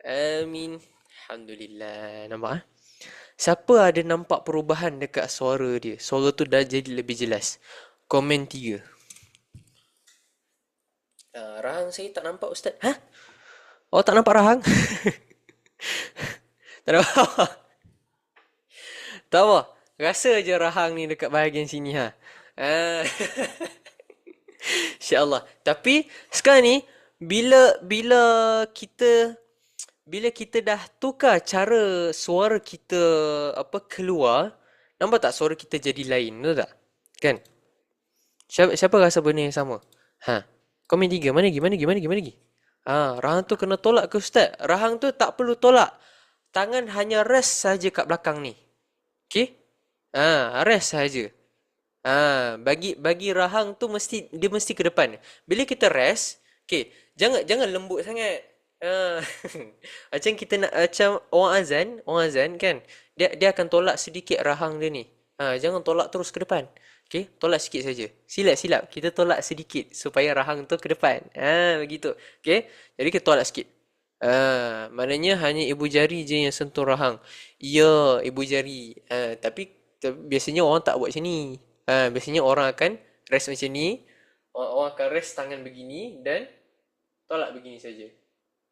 Amin. Alhamdulillah. Nampak? Siapa ada nampak perubahan dekat suara dia? Suara tu dah jadi lebih jelas. Komen 3. Rahang saya tak nampak, Ustaz. Hah? Oh, tak nampak rahang? Tak nampak? Tak apa. Rasa je rahang ni dekat bahagian sini, ha. InsyaAllah. Tapi sekarang ni bila kita dah tukar cara suara kita keluar, nampak tak suara kita jadi lain, betul tak? Kan? Siapa rasa benda yang sama? Komen 3. Mana lagi? Rahang tu kena tolak ke Ustaz? Rahang tu tak perlu tolak. Tangan hanya rest saja kat belakang ni. Okey? Rest saja. Bagi rahang tu mesti ke depan. Bila kita rest, okey, jangan lembut sangat. Macam kita nak orang azan kan, dia akan tolak sedikit rahang dia ni. Jangan tolak terus ke depan. Okey, tolak sikit saja. Silap. Kita tolak sedikit supaya rahang tu ke depan. Begitu. Okey. Jadi kita tolak sikit. Maknanya hanya ibu jari je yang sentuh rahang. Ya, ibu jari. Tapi biasanya orang tak buat macam ni. Biasanya orang akan rest macam ni. Orang akan rest tangan begini dan tolak begini saja.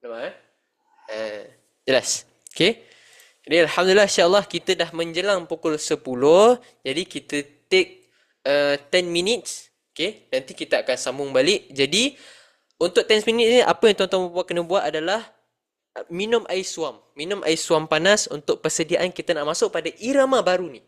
Nampak jelas. Okey. Jadi alhamdulillah, insya-Allah kita dah menjelang pukul 10. Jadi kita take 10 minutes. Okay, nanti kita akan sambung balik. Jadi untuk 10 minutes ni, apa yang tuan-tuan kena buat adalah minum air suam. Minum air suam panas untuk persediaan kita nak masuk pada irama baru ni.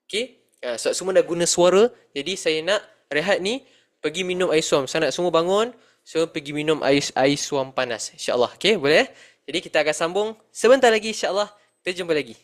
Okay, sebab semua dah guna suara. Jadi saya nak rehat ni, pergi minum air suam. Saya nak semua bangun, so pergi minum air suam panas, insyaAllah. Okay, boleh? Jadi kita akan sambung sebentar lagi, insyaAllah. Kita jumpa lagi.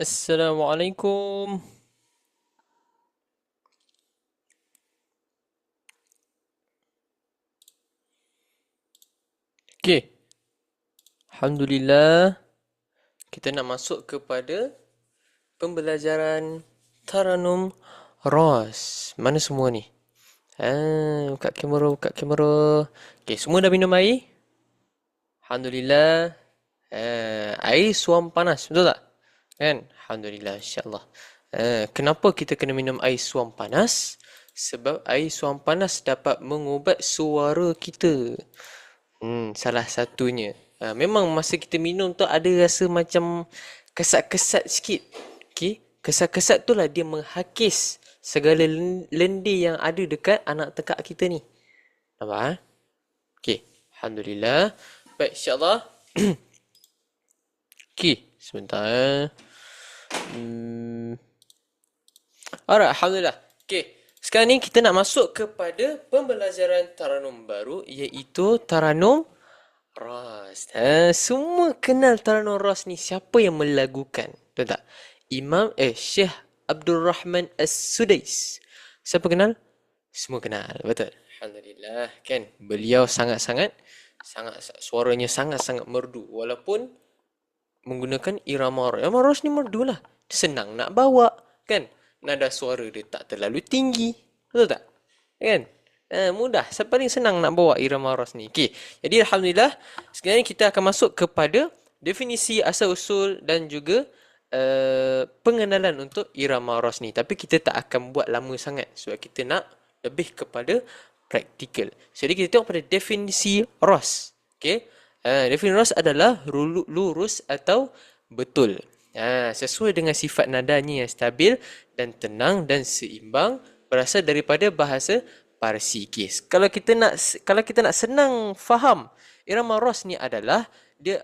Assalamualaikum. Okey. Alhamdulillah. Kita nak masuk kepada pembelajaran Taranum Ros. Mana semua ni? Buka kamera, buka kamera. Okey, semua dah minum air? Alhamdulillah. Air suam panas, betul tak? Kan? Alhamdulillah, insyaAllah. Kenapa kita kena minum air suam panas? Sebab air suam panas dapat mengubat suara kita. Salah satunya. Memang masa kita minum tu ada rasa macam kesat-kesat sikit. Okay? Kesat-kesat tu lah dia menghakis segala lendir yang ada dekat anak tekak kita ni. Nampak? Okay. Alhamdulillah. Baik, insyaAllah. Okay. Sebentar. Alright, Alhamdulillah. Okay. Sekarang ni kita nak masuk kepada pembelajaran Taranum baru, iaitu Taranum Ras. Semua kenal Taranum Ras ni. Siapa yang melagukan? Betul tak? Syekh Abdul Rahman As-Sudais. Siapa kenal? Semua kenal. Betul. Alhamdulillah. Kan? Beliau sangat-sangat suaranya sangat-sangat merdu. Walaupun menggunakan irama Ras. Irama Ras ni merdu lah. Senang nak bawa. Kan? Nada suara dia tak terlalu tinggi. Betul tak? Kan? Mudah. Paling senang nak bawa irama Ras ni. Okay. Jadi Alhamdulillah. Sekarang kita akan masuk kepada definisi asal-usul dan juga pengenalan untuk irama Ras ni. Tapi kita tak akan buat lama sangat. Sebab kita nak lebih kepada praktikal. Jadi kita tengok pada definisi Ras. Okay. Definisi Ras adalah lurus atau betul. Sesuai dengan sifat nadanya yang stabil dan tenang dan seimbang, berasal daripada bahasa Parsi. Kalau kita nak senang faham, irama Ras ni adalah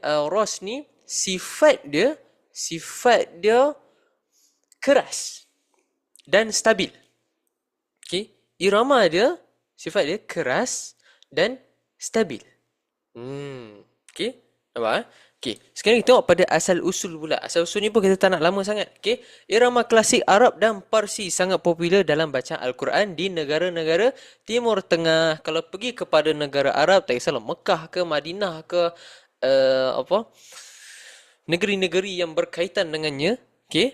Ras ni sifat dia keras dan stabil. Okey, irama dia sifat dia keras dan stabil. Okey, nampak? Okey, sekarang kita tengok pada asal usul pula. Asal usul ni pun kita tak nak lama sangat. Okey, irama klasik Arab dan Parsi sangat popular dalam bacaan Al-Quran di negara-negara Timur Tengah. Kalau pergi kepada negara Arab, tak kisahlah Mekah ke Madinah ke negeri-negeri yang berkaitan dengannya. Okey,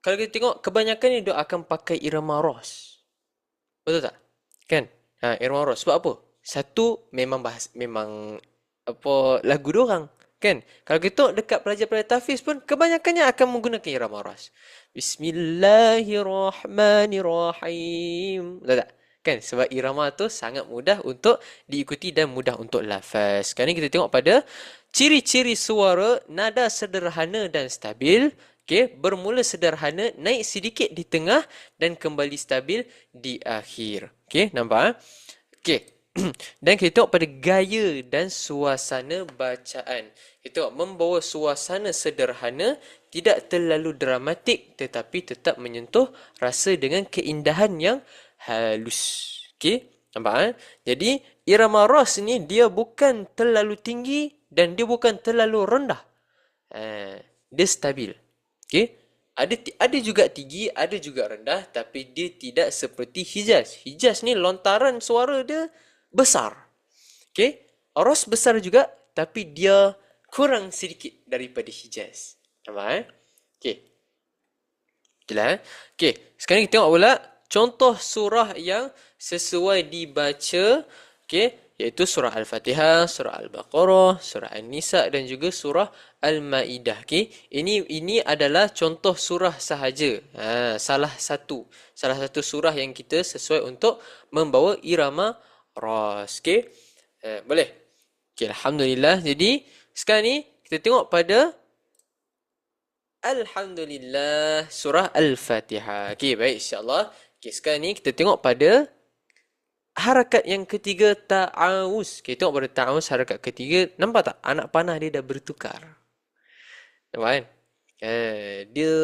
kalau kita tengok kebanyakan dia akan pakai irama Ras. Betul tak? Kan? Irama Ras. Sebab apa? Satu, memang lagu diorang. Kan? Kalau kita dekat pelajar-pelajar tahfiz pun kebanyakannya akan menggunakan irama Ras. Bismillahirrahmanirrahim. Betul tak? Kan? Sebab irama tu sangat mudah untuk diikuti dan mudah untuk lafaz. Sekarang ni kita tengok pada ciri-ciri suara, nada sederhana dan stabil. Okay, bermula sederhana, naik sedikit di tengah dan kembali stabil di akhir. Okay, nampak? Okay. Dan kita tengok pada gaya dan suasana bacaan. Kita tengok membawa suasana sederhana, tidak terlalu dramatik tetapi tetap menyentuh rasa dengan keindahan yang halus. Okey, nampak? Jadi irama Ras ni dia bukan terlalu tinggi dan dia bukan terlalu rendah. Dia stabil. Okey. Ada juga tinggi, ada juga rendah, tapi dia tidak seperti Hijaz. Hijaz ni lontaran suara dia besar. Okey. Ras besar juga, tapi dia kurang sedikit daripada Hijaz. Nampak? Okey. Itulah. Okey. Sekarang kita tengok pula contoh surah yang sesuai dibaca. Okey. Iaitu surah Al-Fatihah, surah Al-Baqarah, surah An-Nisa dan juga surah Al-Ma'idah. Okay? Ini adalah contoh surah sahaja. Salah satu surah yang kita sesuai untuk membawa irama Ras. Okay? Boleh? Okay, Alhamdulillah. Jadi, sekarang ni kita tengok pada Alhamdulillah surah Al-Fatihah. Okay, baik insyaAllah. Okay, sekarang ni kita tengok pada harakat yang ketiga, ta'awuz. Kita tengok pada ta'awuz harakat ketiga. Nampak tak? Anak panah dia dah bertukar. Nampak kan? Dia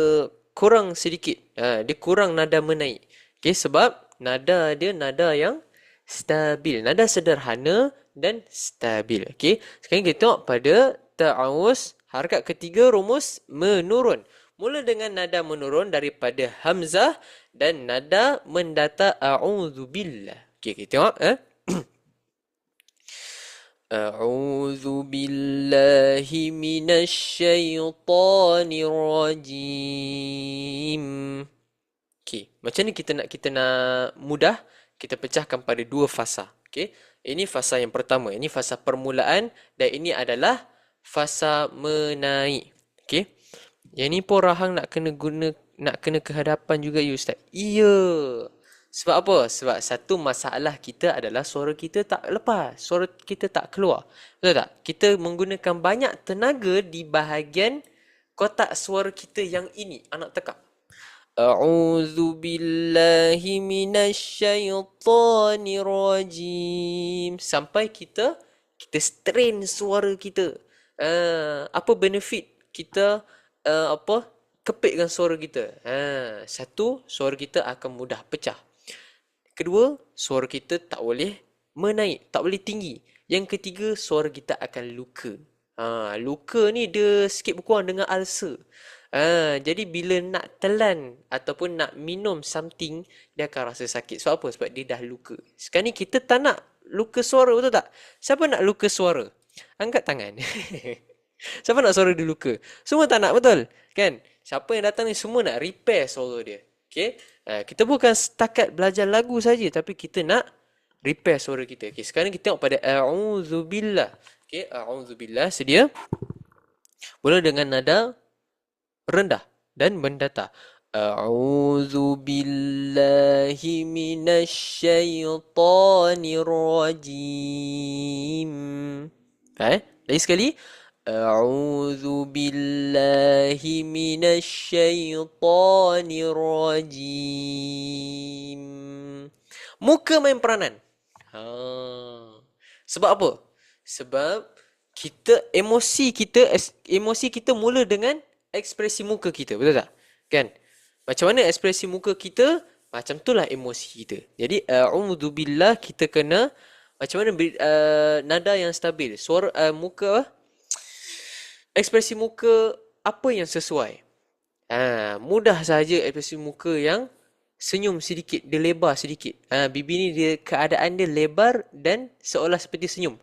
kurang sedikit. Dia kurang nada menaik. Okay, sebab nada dia nada yang stabil. Nada sederhana dan stabil. Okay, sekarang kita tengok pada ta'awuz harakat ketiga rumus menurun. Mula dengan nada menurun daripada hamzah dan nada mendata a'udzubillah. Okey, kita tengok A'udzu billahi minasyaitonir rajim. Okey, macam ni kita nak mudah, kita pecahkan pada dua fasa. Okey. Ini fasa yang pertama, ini fasa permulaan dan ini adalah fasa menaik. Okey. Yang ni pun Rahang nak kena kehadapan juga ya Ustaz. Ya. Sebab apa? Sebab satu masalah kita adalah suara kita tak lepas, suara kita tak keluar. Betul tak? Kita menggunakan banyak tenaga di bahagian kotak suara kita yang ini, anak tekak. A'udzu billahi minasyaitonir rajim. Sampai kita strain suara kita. Apa benefit kita kepitkan suara kita? Satu, suara kita akan mudah pecah. Kedua, suara kita tak boleh menaik, tak boleh tinggi. Yang ketiga, suara kita akan luka. Luka ni dia sikit berkurang dengan ulcer. Jadi bila nak telan ataupun nak minum something, dia akan rasa sakit. Sebab apa? Sebab dia dah luka. Sekarang ni kita tak nak luka suara, betul tak? Siapa nak luka suara? Angkat tangan. Siapa nak suara dia luka? Semua tak nak, betul? Kan? Siapa yang datang ni semua nak repair suara dia. Okay? Kita bukan setakat belajar lagu saja, tapi kita nak repair suara kita. Okay, sekarang kita tengok pada a'udzubillah. Okay, a'udzubillah, sedia. Mula dengan nada rendah dan mendata. A'udzu billahi minasyaitonir rajim. Lagi sekali. A'udzu billahi minasyaitonir rajim. Muka main peranan. Sebab apa? Sebab emosi kita mula dengan ekspresi muka kita, betul tak? Kan? Macam mana ekspresi muka kita, macam itulah emosi kita. Jadi a'udzubillah kita kena macam mana nada yang stabil. Suara muka ekspresi muka apa yang sesuai. Mudah saja ekspresi muka yang senyum sedikit, dia lebar sedikit. Bibir ni dia keadaan dia lebar dan seolah seperti senyum.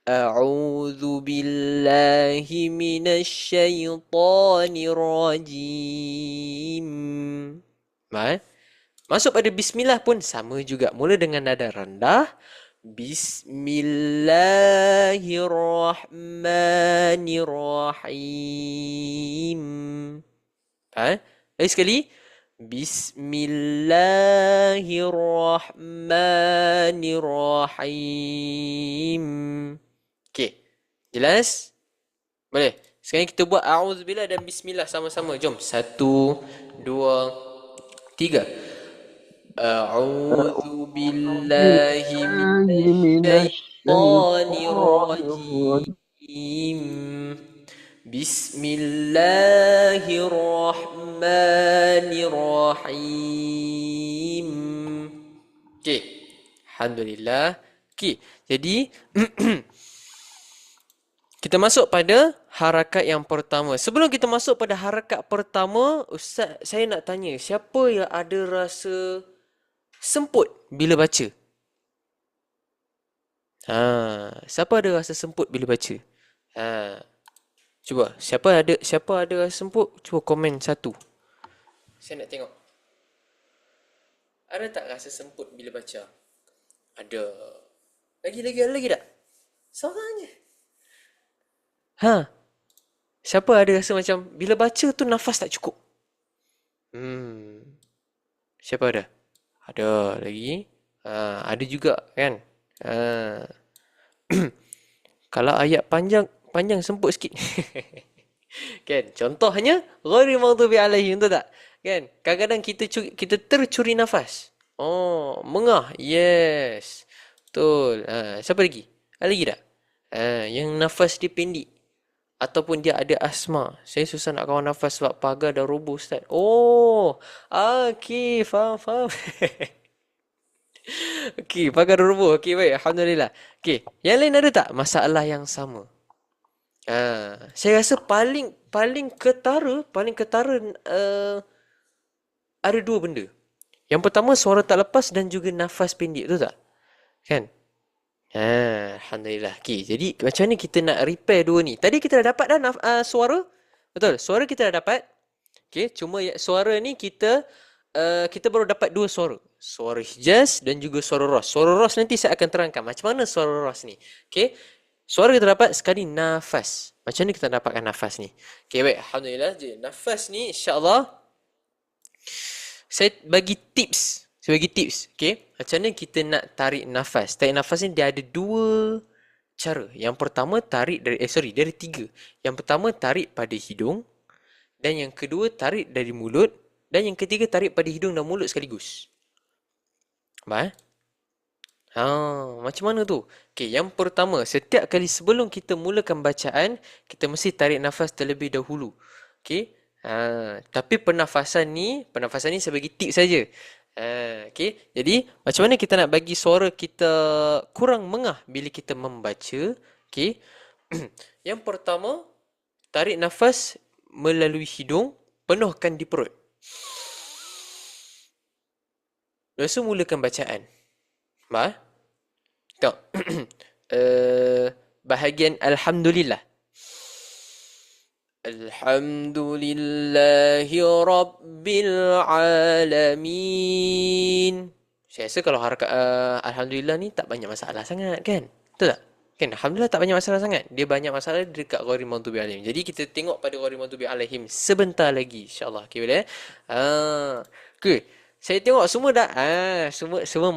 A'udzu billahi minasyaitonir rajim. Masuk pada bismillah pun sama juga. Mula dengan nada rendah. Bismillahirrahmanirrahim. Lagi sekali. Bismillahirrahmanirrahim. Okey. Jelas? Boleh. Sekarang kita buat a'udzubillah dan bismillah sama-sama. Jom. 1, 2, 3. A'udzu billahi minasyaitonir rajim. Bismillahirrahmanirrahim. Okey. Alhamdulillah. Okey. Jadi kita masuk pada harakat yang pertama. Sebelum kita masuk pada harakat pertama, Ustaz, saya nak tanya, siapa yang ada rasa semput bila baca? Siapa ada rasa semput bila baca? Cuba, siapa ada rasa semput? Cuba komen satu. Saya nak tengok. Ada tak rasa semput bila baca? Ada. Lagi tak? Seorang je. Siapa ada rasa macam bila baca tu nafas tak cukup? Siapa ada? Ada lagi. Ada juga kan? Kalau ayat panjang semput sikit. Kan? Contohnya ghairil maghdubi alaihim, betul tak? Kan? Kadang-kadang kita tercuri nafas. Mengah. Yes. Betul. Siapa lagi? Ada lagi tak? Yang nafas dia pendek. Ataupun dia ada asma. Saya susah nak kawan nafas sebab pagar dah roboh, Ustaz. Okey, faham. Okey, pagar dah roboh. Okey, baik. Alhamdulillah. Okey, yang lain ada tak masalah yang sama? Saya rasa paling ketara ada dua benda. Yang pertama suara tak lepas dan juga nafas pendek, tu tak? Kan? Alhamdulillah. Okay, jadi macam mana kita nak repair dua ni? Tadi kita dah dapat dah suara. Betul, suara kita dah dapat. Okay, cuma suara ni kita baru dapat dua suara. Suara Hijaz dan juga suara Ros. Suara Ros nanti saya akan terangkan macam mana suara Ros ni. Okay, suara kita dapat, sekali nafas. Macam mana kita dapatkan nafas ni? Okay, baik. Alhamdulillah. Jadi, nafas ni insyaAllah saya bagi tips. Okay. Macam mana kita nak tarik nafas. Tarik nafas ni dia ada dua cara. Yang pertama tarik dari tiga. Yang pertama tarik pada hidung. Dan yang kedua tarik dari mulut. Dan yang ketiga tarik pada hidung dan mulut sekaligus. Faham? Macam mana tu? Okay, yang pertama, setiap kali sebelum kita mulakan bacaan, kita mesti tarik nafas terlebih dahulu. Okay. Tapi pernafasan ni saya bagi tips saja. Okay. Jadi, macam mana kita nak bagi suara kita kurang mengah bila kita membaca? Okay. Yang pertama, tarik nafas melalui hidung, penuhkan di perut. Lepas tu mulakan bacaan. Tengok. Bahagian Alhamdulillah. Alhamdulillahi Rabbil Alamin. Saya rasa kalau harakat Alhamdulillah ni tak banyak masalah sangat kan? Betul tak? Kan Alhamdulillah tak banyak masalah sangat. Dia banyak masalah dekat ghairil maghdubi alaihim. Jadi kita tengok pada ghairil maghdubi alaihim sebentar lagi insya-Allah. Okey boleh? Okey. Saya tengok semua dah semua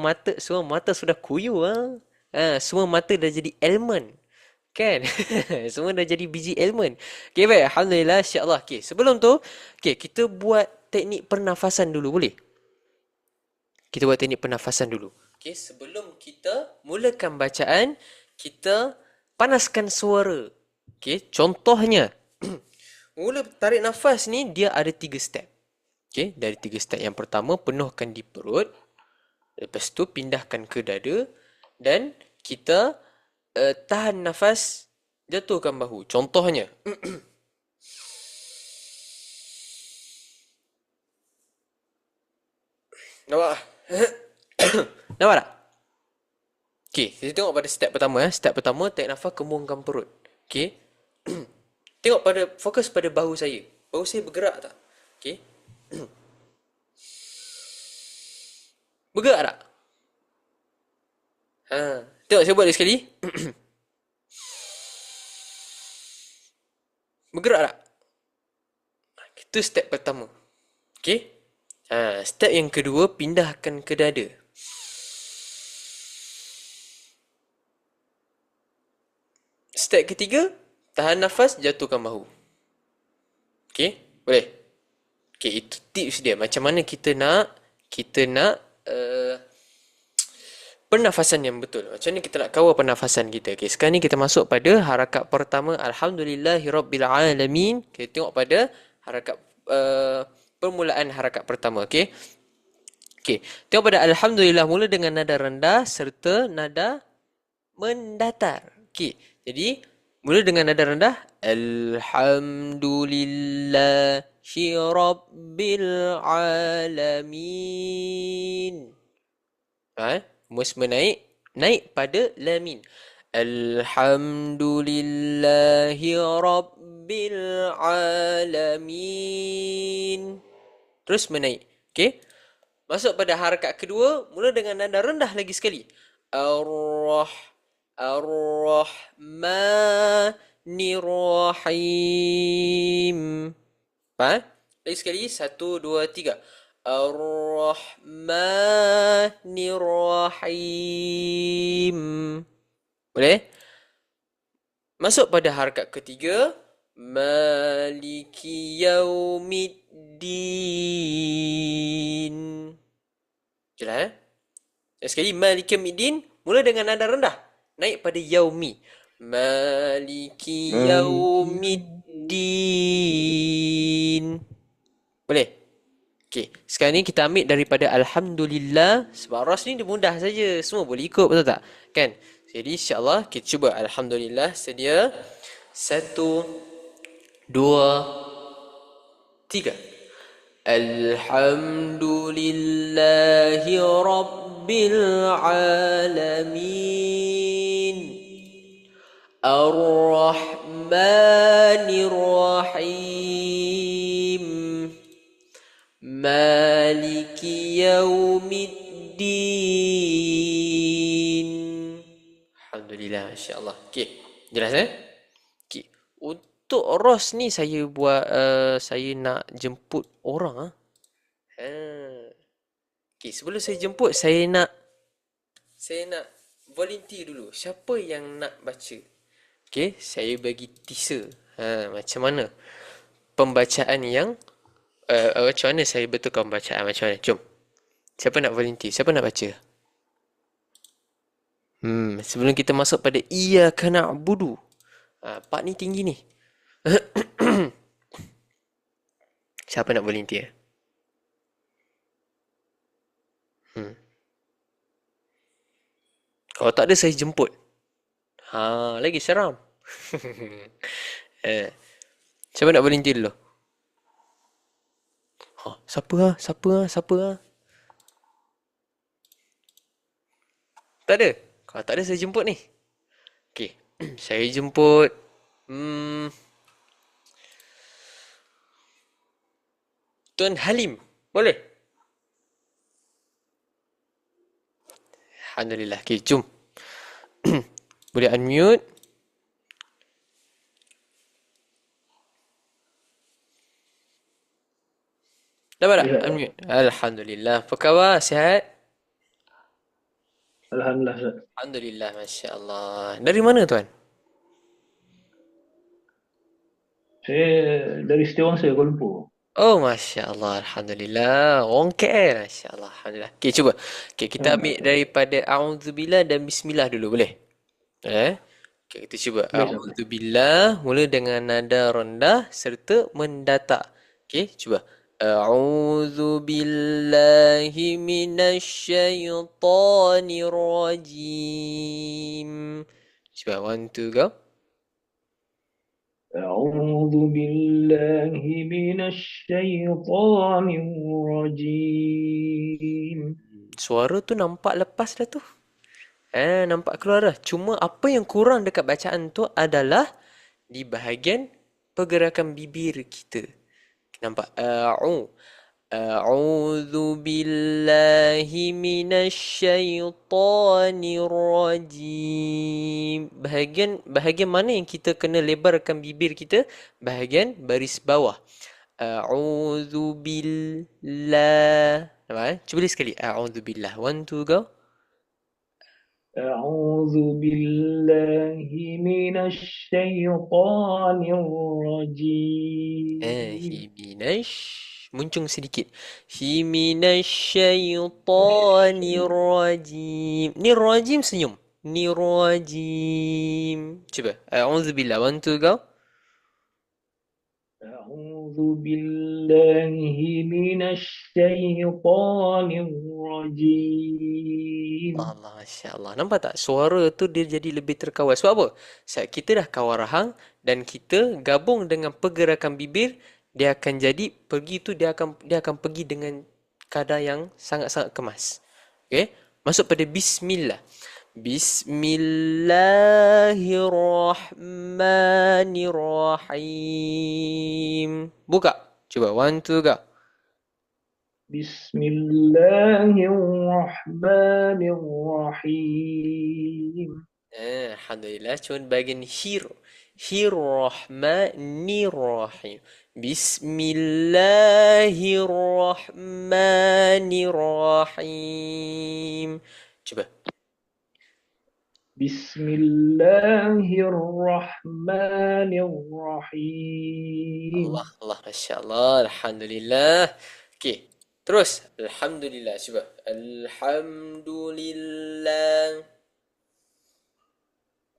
mata sudah kuyu semua mata dah jadi elemen. Kan? Semua dah jadi biji elemen. Okey baik, alhamdulillah insya-Allah. Okey, sebelum tu, kita buat teknik pernafasan dulu boleh? Kita buat teknik pernafasan dulu. Okey, sebelum kita mulakan bacaan, kita panaskan suara. Okey, contohnya mula tarik nafas ni dia ada 3 step. Okey, dari 3 step. Yang pertama penuhkan di perut, lepas tu pindahkan ke dada dan kita tahan nafas, jatuhkan bahu. Contohnya nampak? Nampak tak? Okey, kita tengok pada step pertama. Step pertama, tarik nafas, kembungkan perut. Okey. Tengok fokus pada bahu saya. Bahu saya bergerak tak? Okey. Bergerak tak? Tengok saya buat lagi sekali. Bergerak tak? Itu step pertama. Okey. Step yang kedua, pindahkan ke dada. Step ketiga, tahan nafas, jatuhkan bahu. Okey, boleh? Okey, itu tips dia. Macam mana kita nak pernafasan yang betul. Macam mana kita nak kawal pernafasan kita. Okey, sekarang ni kita masuk pada harakat pertama. Alhamdulillahirabbil alamin. Kita tengok pada harakat permulaan harakat pertama. Okey. Okey, tengok pada alhamdulillah mula dengan nada rendah serta nada mendatar. Okey. Jadi mula dengan nada rendah, alhamdulillahirabbil alamin. Semua naik pada lamin. Alhamdulillahirabbil alamin. Terus menaik. Okey. Masuk pada harakat kedua, mula dengan nada rendah lagi sekali. Ar-Rahmanir-Rahim. Lagi sekali. 1, 2, 3. Ar-Rahmanir-Rahim. Boleh? Masuk pada harakat ketiga. Maliki Yaumiddin. Jelas sekali. Maliki Yaumiddin. Mula dengan nada rendah. Naik pada yaumi. Maliki Yaumiddin. Boleh? Okey, sekarang ni kita ambil daripada alhamdulillah. Sebab ras ni dia mudah saja. Semua boleh ikut, betul tak? Kan? Jadi insya-Allah kita cuba alhamdulillah sedia. Satu, dua, tiga. Alhamdulillahi Rabbil Alamin. Ar-Rahmanir Rahim. Maliki Yaumiddin. Alhamdulillah, masya-Allah. Okey, jelas Okey. Untuk Ros ni saya buat saya nak jemput orang Ha. Okey, sebelum saya jemput saya nak volunteer dulu. Siapa yang nak baca? Okey, saya bagi teaser. Macam mana pembacaan yang macam mana saya betulkan pembacaan macam mana? Jom. Siapa nak volunteer? Siapa nak baca? Sebelum kita masuk pada iyyaka na'budu. Part ni tinggi ni. Siapa nak volunteer? Kalau tak ada saya jemput. Lagi seram. Siapa nak volunteer dulu? Siapa? Tak ada? Kalau tak ada saya jemput ni. Okey, saya jemput Tuan Halim. Boleh? Alhamdulillah. Okey, jom. Boleh unmute. Dapat tak? Ya. Unmute. Alhamdulillah. Apa khabar? Sihat? Alhamdulillah, Ustaz. Alhamdulillah, Masya Allah. Dari mana tuan? Saya dari Setiawangsa, Kuala Lumpur. Oh, Masya Allah. Alhamdulillah. Orang KL. Masya Allah. Alhamdulillah. Okey, cuba. Okey, kita ambil daripada A'udzubillah dan Bismillah dulu, boleh? Okey, kita cuba. Boleh, A'udzubillah. Mula dengan nada rendah serta mendatar. Okey, cuba. A'udzu billahi minasyaitonir rajim. Cuba, 1, 2, go. أعوذ بالله من الشيطان الرجيم. Suara tu nampak lepas dah tu. Nampak keluar dah. Cuma apa yang kurang dekat bacaan tu adalah di bahagian pergerakan bibir kita. Nampak? A'udzu billahi minasyaitonir rajim. Bahagian mana yang kita kena lebarkan bibir kita? Bahagian baris bawah. A'udzu billah. Nampak? Cuba lagi sekali. A'udzu billah. 1, 2, go. أعوذ بالله من الشيطان الرجيم. Muncung sedikit. Minasyaitonir rajim. Ni rajim senyum. Ni rajim. Cuba. A'udzubillah. 1, 2, go. أعوذ بالله من الشيطان الرجيم. Allah, Masya Allah. Nampak tak? Suara tu dia jadi lebih terkawal. Sebab apa? Sebab kita dah kawal rahang dan kita gabung dengan pergerakan bibir, dia akan jadi pergi tu dia akan pergi dengan kadar yang sangat-sangat kemas. Okey? Masuk pada bismillah. Bismillahirrahmanirrahim. Buka. Cuba. 1, 2, go. بسم الله الرحمن الرحيم. Alhamdulillah. Cuma bahagian Rahmanirrahim. Bismillahirrahmanirrahim. Cuba. بسم الله الرحمن الرحيم. Allah, Masya Allah. Alhamdulillah. Okey. Terus. Alhamdulillah. Cuba. Alhamdulillah.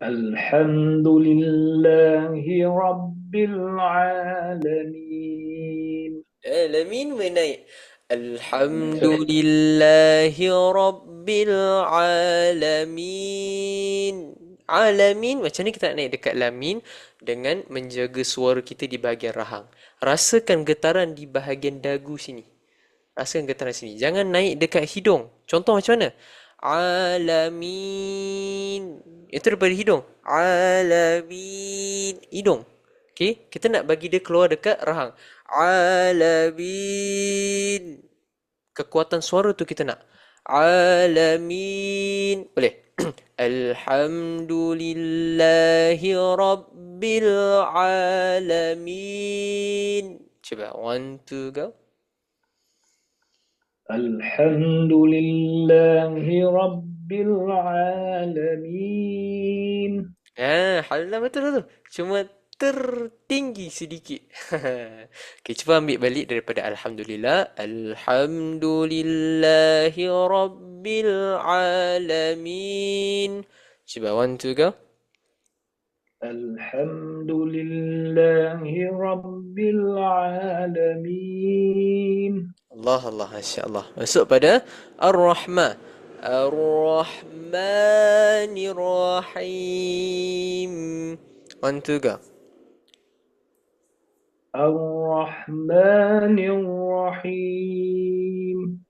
الحمد لله رب العالمين. Alamin menaik. Alhamdulillahi Rabbil Alamin. alamin. Macam ni kita nak naik dekat lamin dengan menjaga suara kita di bahagian rahang. Rasakan getaran di bahagian dagu sini. Rasakan getaran sini. Jangan naik dekat hidung. Contoh macam mana? Alamin. Itu daripada hidung. Alamin. Hidung. Okay. Kita nak bagi dia keluar dekat rahang. Alamin. Kekuatan suara tu kita nak. Alamin. Boleh? Alhamdulillahi Rabbil Alamin. Cuba. 1, 2, go. Alhamdulillahi Rabbil Alamin. Alhamdulillah betul tu. Cuma tertinggi sedikit. Okay, cuba ambil balik daripada Alhamdulillah. Alhamdulillahi Rabbil Alamin. Cuba 1, 2, go. Alhamdulillahi Rabbil Alamin. Allah, Masya Allah. Masuk pada Ar-Rahman. Ar-Rahmanir-Rahim. 1, 2, go. Ar-Rahmanir-Rahim.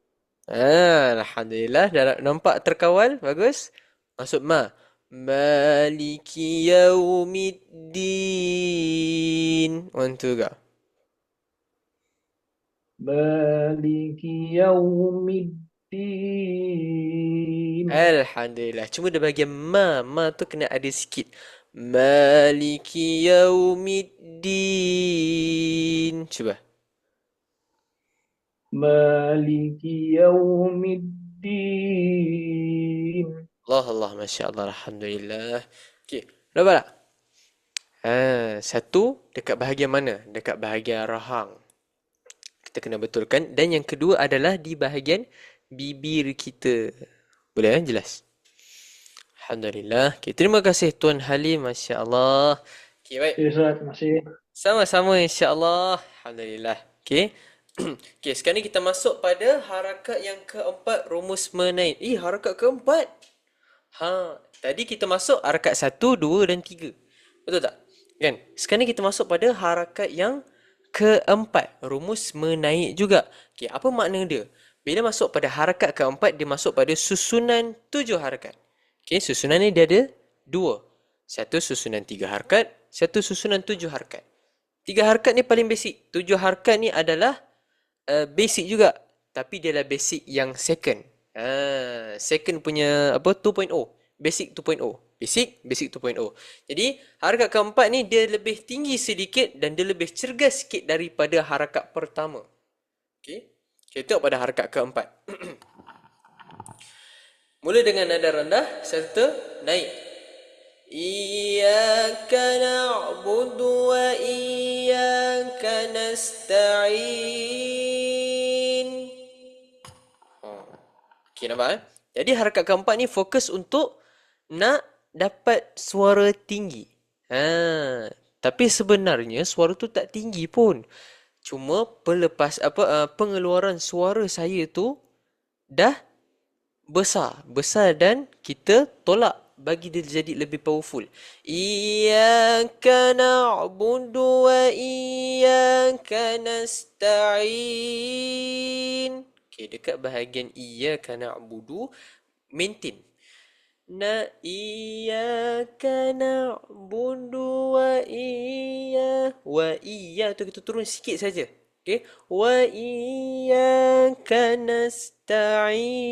Alhamdulillah. Dah nampak terkawal. Bagus. Masuk ma. Maliki Yaumiddin. 1, 2, go. Maliki Yaumiddin. Alhamdulillah. Cuma di bahagian ma. Ma tu kena ada sikit. Maliki Yaumiddin. Cuba. Maliki Yaumiddin. Allah, Masya Allah. Alhamdulillah. Okey. Nampak tak? Satu, dekat bahagian mana? Dekat bahagian rahang. Kita kena betulkan. Dan yang kedua adalah di bahagian bibir kita. Boleh jelas? Alhamdulillah. Okay, terima kasih Tuan Halim. Masya Allah. Okay, baik. Ustaz, terima kasih. Sama-sama insya-Allah. Alhamdulillah. Okay. Okay, sekarang ni kita masuk pada harakat yang keempat, rumus menaik. Harakat keempat. Tadi kita masuk harakat 1, 2 dan 3. Betul tak? Kan? Sekarang ni kita masuk pada harakat yang keempat, rumus menaik juga. Okay, apa makna dia? Bila masuk pada harakat keempat, dia masuk pada susunan 7 harakat. Okay, susunan ni dia ada 2. Satu susunan 3 harakat, satu susunan 7 harakat. 3 harakat ni paling basic. 7 harakat ni adalah basic juga. Tapi dia adalah basic yang second. Second punya 2.0. Basic 2.0. Basic 2.0. Jadi, harakat keempat ni dia lebih tinggi sedikit dan dia lebih cergas sikit daripada harakat pertama. Okay. Kita tengok pada harakat keempat. Mula dengan nada rendah serta naik. Iyyaka na'budu wa iyyaka nasta'in. Okay, nampak? Jadi harakat keempat ni fokus untuk nak dapat suara tinggi. Tapi sebenarnya suara tu tak tinggi pun. Cuma pengeluaran suara saya tu dah besar dan kita tolak bagi dia jadi lebih powerful. Iyyaka na'budu wa iyyaka nasta'in. Okay, dekat bahagian iyyaka na'budu maintain. Iyyaka na'budu wa iya tu kita turun sikit saja. Okay. Wa iyyaka nasta'in.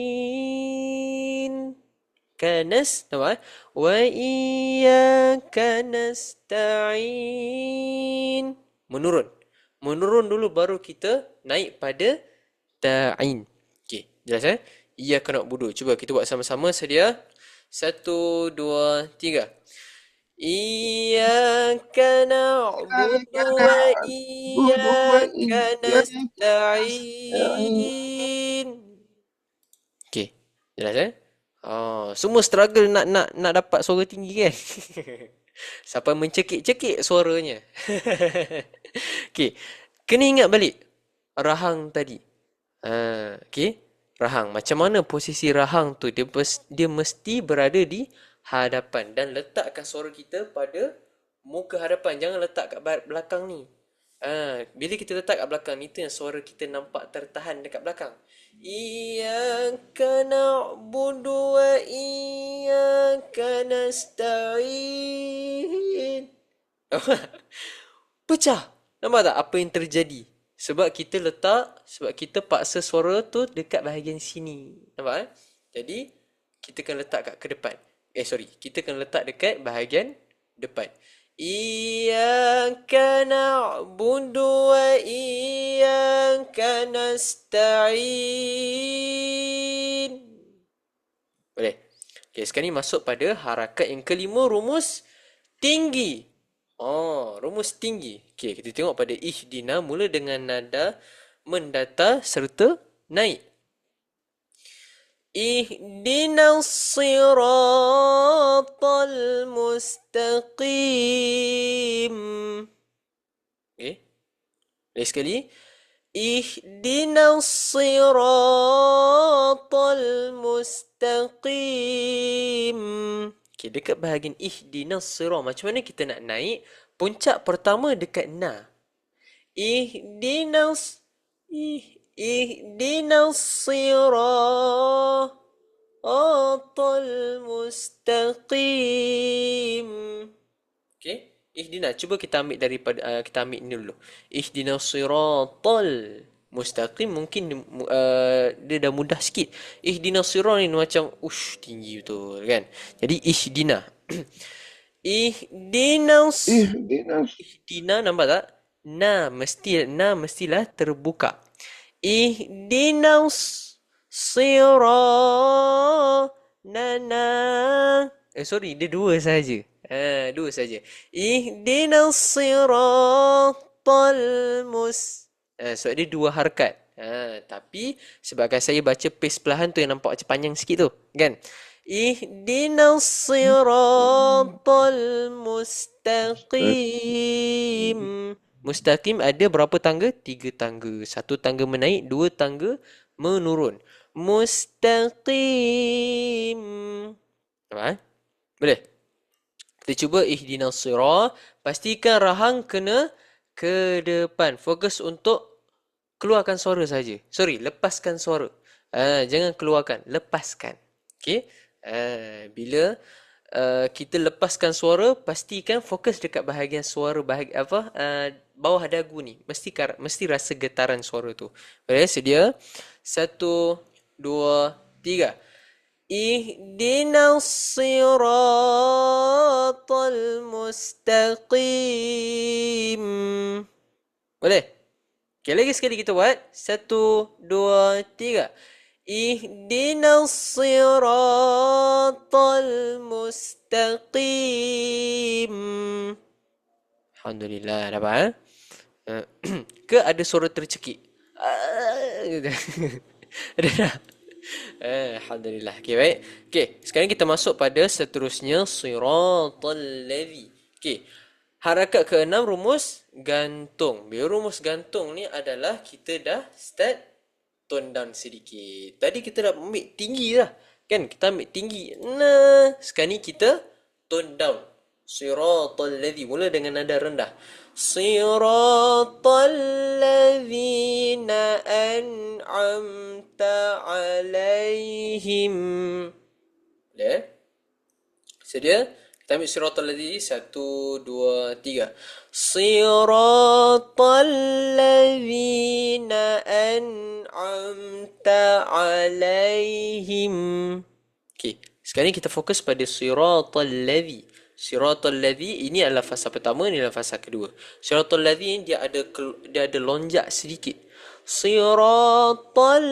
Nampak? Wa iyyaka nasta'in. Menurun dulu baru kita naik pada ta'in. Okay, jelas Iyyaka na'budu. Cuba kita buat sama-sama, sedia. 1, 2, 3. Iyyaka na'budu wa iyyaka nasta'in. Okay, jelas semua struggle nak dapat suara tinggi kan. Sampai mencekik-cekik suaranya. Okay, kena ingat balik rahang tadi. Okay, rahang. Macam mana posisi rahang tu? Dia mesti berada di hadapan. Dan letakkan suara kita pada muka hadapan. Jangan letak kat belakang ni. Bila kita letak kat belakang ni, tu yang suara kita nampak tertahan dekat belakang. Iyyaka na'budu wa iyyaka nasta'in. Pecah. Nampak tak apa yang terjadi? Sebab kita paksa suara tu dekat bahagian sini. Nampak Jadi, kita kena letak kat ke depan. Kita kena letak dekat bahagian depan. Iyyaka na'budu wa iyyaka nasta'in. Boleh? Okay, sekarang ni masuk pada harakat yang kelima, rumus tinggi. Rumus tinggi. Okay, kita tengok pada ihdina mula dengan nada mendatar serta naik. Ihdinas siratal mustaqim. Okay. Lagi sekali. Ihdinas siratal mustaqim. Okay, dekat bahagian ihdinas sirat, macam mana kita nak naik? Puncak pertama dekat na. Ihdinas siratal mustaqim. Okay, ihdina. Cuba kita ambil daripada kita ambil ni dulu. Ihdinas siratal mustaqim mungkin dia dah mudah sikit. Ihdinas sirat ni macam tinggi betul kan. Jadi ihdina. Ihdina nampak tak? Mestilah terbuka. Ihdinas sirat dia dua saja. Dua saja. Ihdinas siratal sebab dia dua harakat. Tapi sebabkan saya baca pace perlahan tu yang nampak macam panjang sikit tu, kan? Ihdinas siratal mustaqim. Mustaqim ada berapa tangga? 3 tangga. 1 tangga menaik, 2 tangga menurun. Mustaqim. Apa? Boleh? Kita cuba ihdinas sirat. Pastikan rahang kena ke depan. Fokus untuk keluarkan suara saja. Lepaskan suara. Jangan keluarkan, lepaskan. Okey? Bila kita lepaskan suara, pastikan fokus dekat bahagian suara bawah dagu ni. Mesti rasa getaran suara tu. Boleh? Sedia? 1, 2, 3. Ihdinas siratal mustaqim. Boleh? Okay, lagi sekali kita buat. 1, 2, 3. Ihdinas siratal mustaqim. Alhamdulillah, dapat. Ke ada suara tercekik? Ada tak? Alhamdulillah. Okay, baik. Okay, sekarang kita masuk pada seterusnya. Siratal ladzi. Okay. Harakat ke-6, rumus gantung. Bila rumus gantung ni adalah kita dah start tone down sedikit. Tadi kita dah ambil tinggi dah. Kan? Kita ambil tinggi. Sekarang ni kita tone down. Siratal ladzi. Mula dengan nada rendah. Siratal ladzina an'amta alaihim. Boleh? Sedia? Kita ambil siratal ladzi. 1, 2, 3. Siratal ladzina an'amta alaihim. Okay. Sekarang ni kita fokus pada siratal ladzi. Siratal ladzi ini adalah fasa pertama, ini adalah fasa kedua. Siratal ladzi dia ada lonjak sedikit. Siratal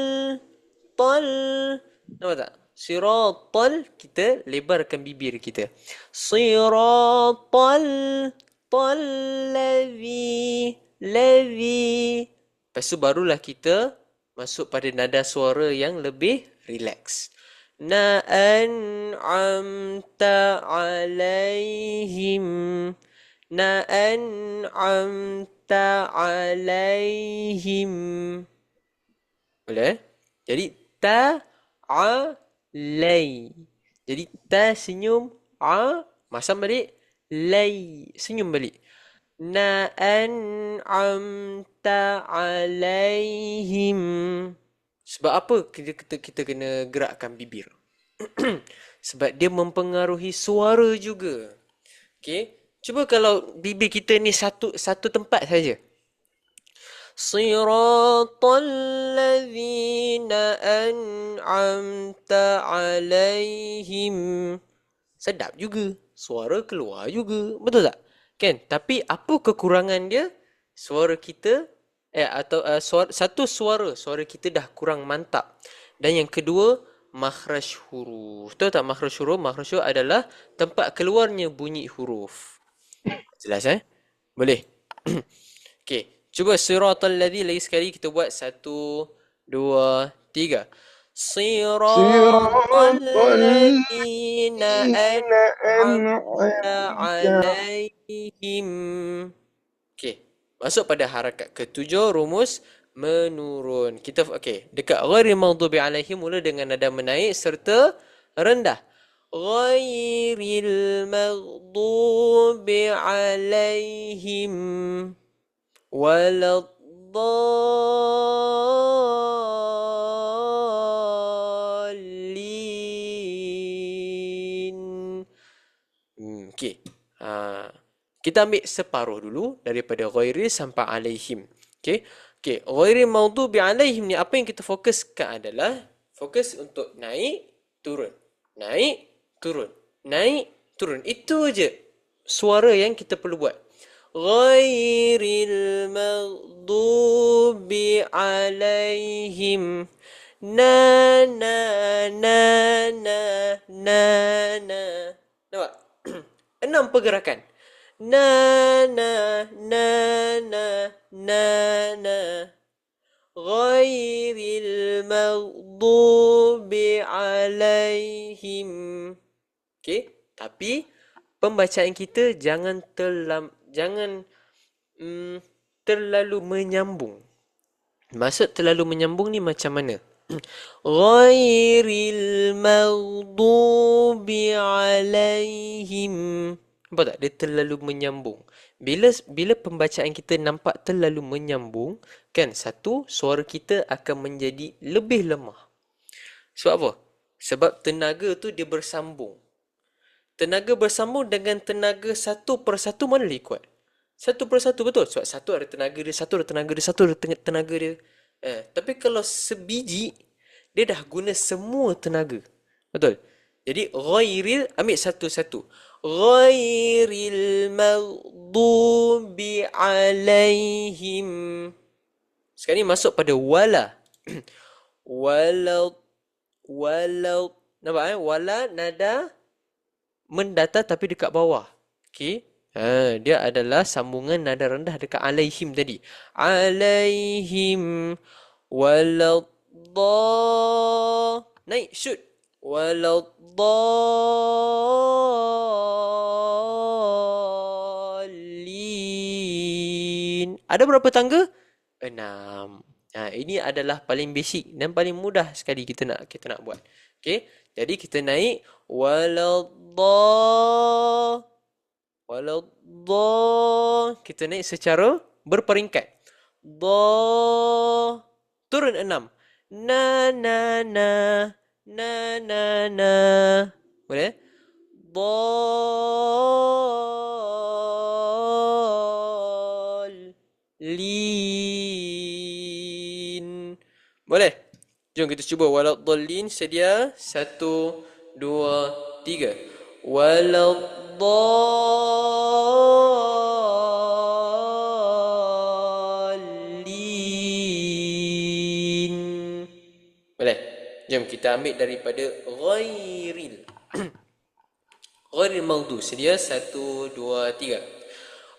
nampak tak? Siratal, kita lebarkan bibir kita. Siratal ladzi. Lepas tu barulah kita masuk pada nada suara yang lebih relax. Na an'amta alaihim. Na an'amta alaihim. Boleh? Jadi ta alai. Jadi ta senyum, masam balik. Senyum balik. An'amta alaihim. Sebab apa kita kena gerakkan bibir? Sebab dia mempengaruhi suara juga. Okay. Cuba kalau bibir kita ni satu tempat saja. Siratal ladzina an'amta alaihim. Sedap juga. Suara keluar juga. Betul tak? Kan? Tapi apa kekurangan dia? Suara kita suara kita dah kurang mantap. Dan yang kedua, makhraj huruf. Tahu tak makhraj huruf? Makhraj huruf adalah tempat keluarnya bunyi huruf. Jelas Boleh? Okey. Cuba siratal ladzi lagi sekali kita buat 1, 2, 3. Siratal ladzina an'amta alaihim. Okey. Masuk pada harakat ketujuh, rumus menurun. Kita dekat ghairil maghdubi alaihim mula dengan nada menaik serta rendah. Ghairil maghdubi alaihim waladdallin. Okey. Kita ambil separuh dulu daripada ghairi sampai alaihim. Okey. Ghairi maghdubi alaihim ni apa yang kita fokuskan adalah fokus untuk naik, turun. Naik, turun. Naik, turun. Itu je suara yang kita perlu buat. Ghairil maghdubi alaihim. Na na na na na na. Nampak? 6 pergerakan. Na na na na na na. Ghairil maghdubi alaihim. Okey, tapi pembacaan kita jangan terlalu menyambung. Maksud terlalu menyambung ni macam mana? Ghairil maghdubi alaihim. Nampak tak? Dia terlalu menyambung. Bila pembacaan kita nampak terlalu menyambung, kan, suara kita akan menjadi lebih lemah. Sebab apa? Sebab tenaga tu dia bersambung. Tenaga bersambung dengan tenaga satu persatu mana lebih kuat? Satu persatu, betul? Sebab satu ada tenaga dia, satu ada tenaga dia, satu ada tenaga dia. Tapi kalau sebiji, dia dah guna semua tenaga. Betul? Jadi ghairil, ambil satu-satu. Ghairil maghdubi alaihim. Sekarang ni masuk pada wala. Walau. Nampak Wala nada mendatar tapi dekat bawah. Okey. Dia adalah sambungan nada rendah dekat alaihim tadi. Alaihim naik, shoot. Waladdallin. Ada berapa tangga? 6. Ini adalah paling basic dan paling mudah sekali kita nak buat. Okey. Jadi kita naik kita naik secara berperingkat. Turun 6. Na na na na na na. Boleh? Lin. Boleh? Jom kita cuba waladdallin. Sedia? 1, 2, 3. Waladdallin. Boleh? Jom kita ambil daripada ghairil. Ghairil maghdu. Sedia? 1, 2, 3.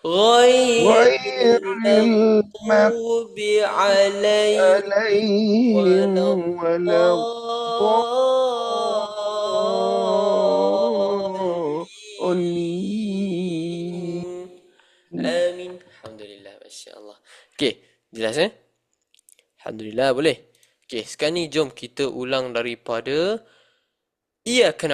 Ghairil maghdubi alaihim waladdallin. Amin. Alhamdulillah. Masya Allah. Okey. Jelas Alhamdulillah. Boleh. Okey. Sekarang ni jom kita ulang daripada Iyyaka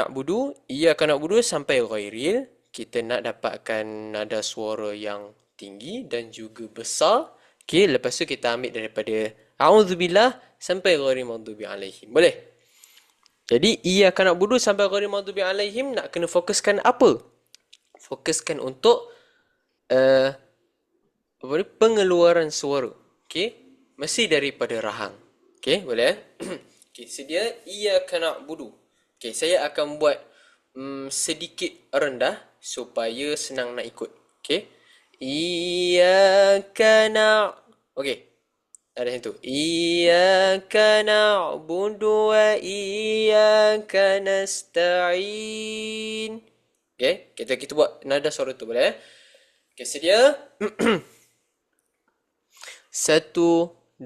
na'budu sampai ghairil. Kita nak dapatkan nada suara yang tinggi dan juga besar. Okay, lepas tu kita ambil daripada a'udzubillah sampai ghairil maghdubi alaihim. Boleh? Jadi iyyaka na'budu sampai ghairil maghdubi alaihim nak kena fokuskan apa? Fokuskan untuk apa ni? Pengeluaran suara. Okay? Mesti daripada rahang. Okay, boleh? Okay, sedia iyyaka na'budu. Okay, saya akan buat sedikit rendah supaya senang nak ikut. Okay. Iyyaka okay. Ada yang tu. Iyyaka na'budu wa iyyaka nasta'in. Okay. Kita buat nada suara tu boleh. Okay, sedia? 1, 2,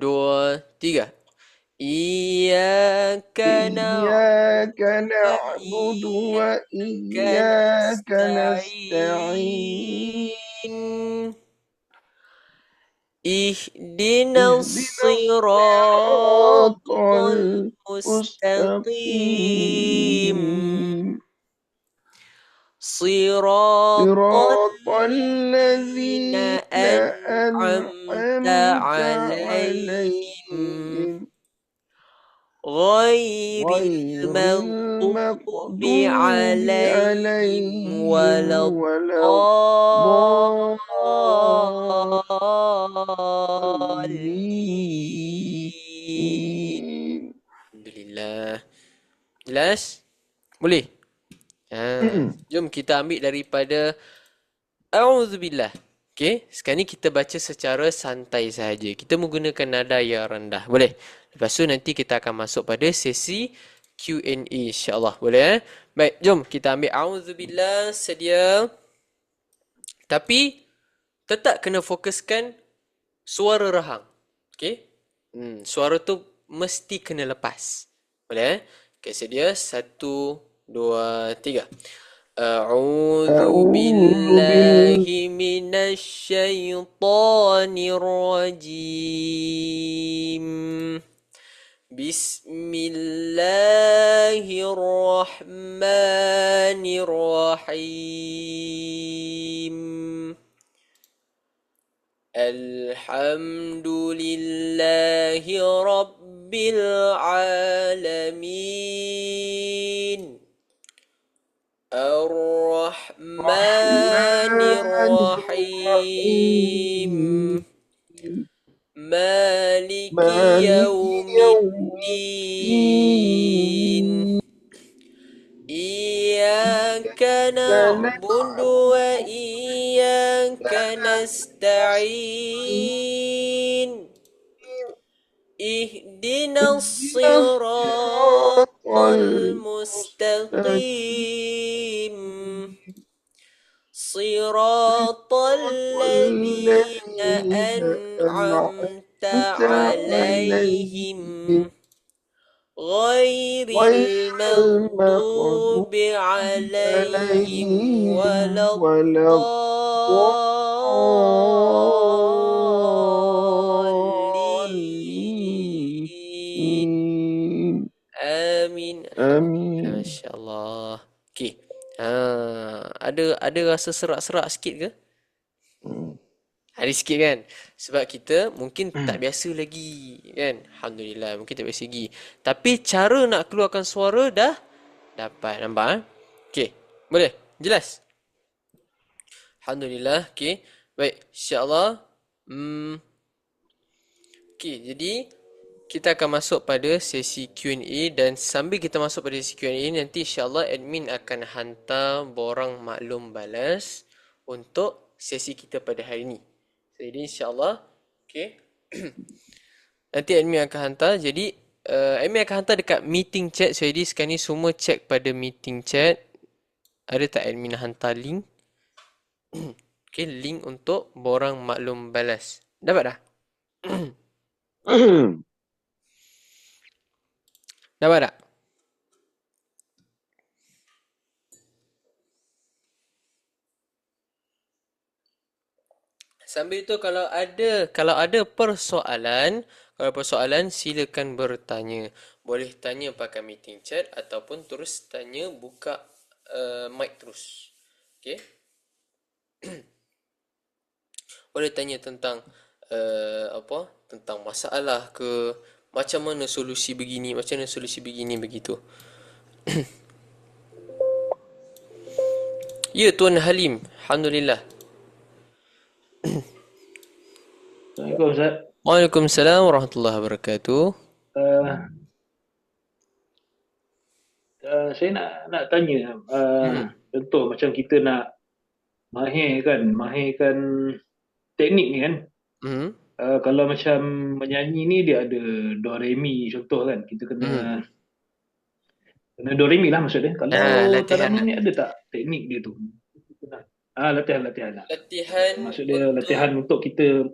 3. Iyyaka إياك نعبد وإياك وإياك نستعين نستعين اهدنا اهدنا الصراط الصراط المستقيم المستقيم صراط صراط الذين الذين أنعمت أنعمت عليهم عليهم غير غير المغضوب المغضوب عليهم ولا عليهم ولا الضالين. الضالين. Alhamdulillah. Jelas? Boleh? Jom kita ambil daripada A'udzubillah. Okay, sekarang ni kita baca secara santai sahaja. Kita menggunakan nada yang rendah. Boleh? Lepas tu nanti kita akan masuk pada sesi Q&A insyaAllah. Boleh? Baik, jom kita ambil A'udzubillah. Sedia. Tapi tetap kena fokuskan suara rahang. Okay? Suara tu mesti kena lepas. Boleh? Okay, sedia. 1, 2, 3. أعوذ بالله من الشيطان الرجيم بسم الله الرحمن الرحيم الحمد لله رب العالمين الرحمن الرحيم مالك يوم الدين إياك نعبد وإياك نستعين اهدنا الصراط المستقيم صراط الذين أنعمت عليهم غير المغضوب عليهم ولا الضالين. Amin. Amin. Masya Allah. Okay. Ada rasa serak-serak sikit ke? Ada sikit kan? Sebab kita mungkin tak biasa lagi kan? Alhamdulillah, mungkin tak biasa lagi. Tapi cara nak keluarkan suara dah dapat. Nampak? Okay. Boleh? Jelas? Alhamdulillah. Okay. Baik. InsyaAllah. Okay. Jadi kita akan masuk pada sesi Q&A dan sambil kita masuk pada sesi Q&A nanti insyaAllah admin akan hantar borang maklum balas untuk sesi kita pada hari ini. Jadi insyaAllah, okay. Nanti admin akan hantar. Jadi admin akan hantar dekat meeting chat. So jadi sekarang ni semua check pada meeting chat. Ada tak admin hantar link? Okay, link untuk borang maklum balas. Dapat dah? Dapat tak? Sambil itu kalau ada persoalan silakan bertanya. Boleh tanya pakai meeting chat ataupun terus tanya buka mic terus. Okey? Boleh tanya tentang tentang masalah ke, macam mana solusi begini, macam mana solusi begini begitu. Ya Tuan Halim, alhamdulillah. Assalamualaikum Ustaz. Waalaikumsalam warahmatullahi wabarakatuh. Uh, saya nak tanya, contoh macam kita nak mahirkan teknik ni kan. Hmm. Kalau macam menyanyi ni dia ada do re mi contoh kan, kita kena do re mi lah maksudnya. Kalau Latihan Taranum ni ada tak teknik dia tu? Latihan lah. latihan Maksud dia untuk latihan untuk kita.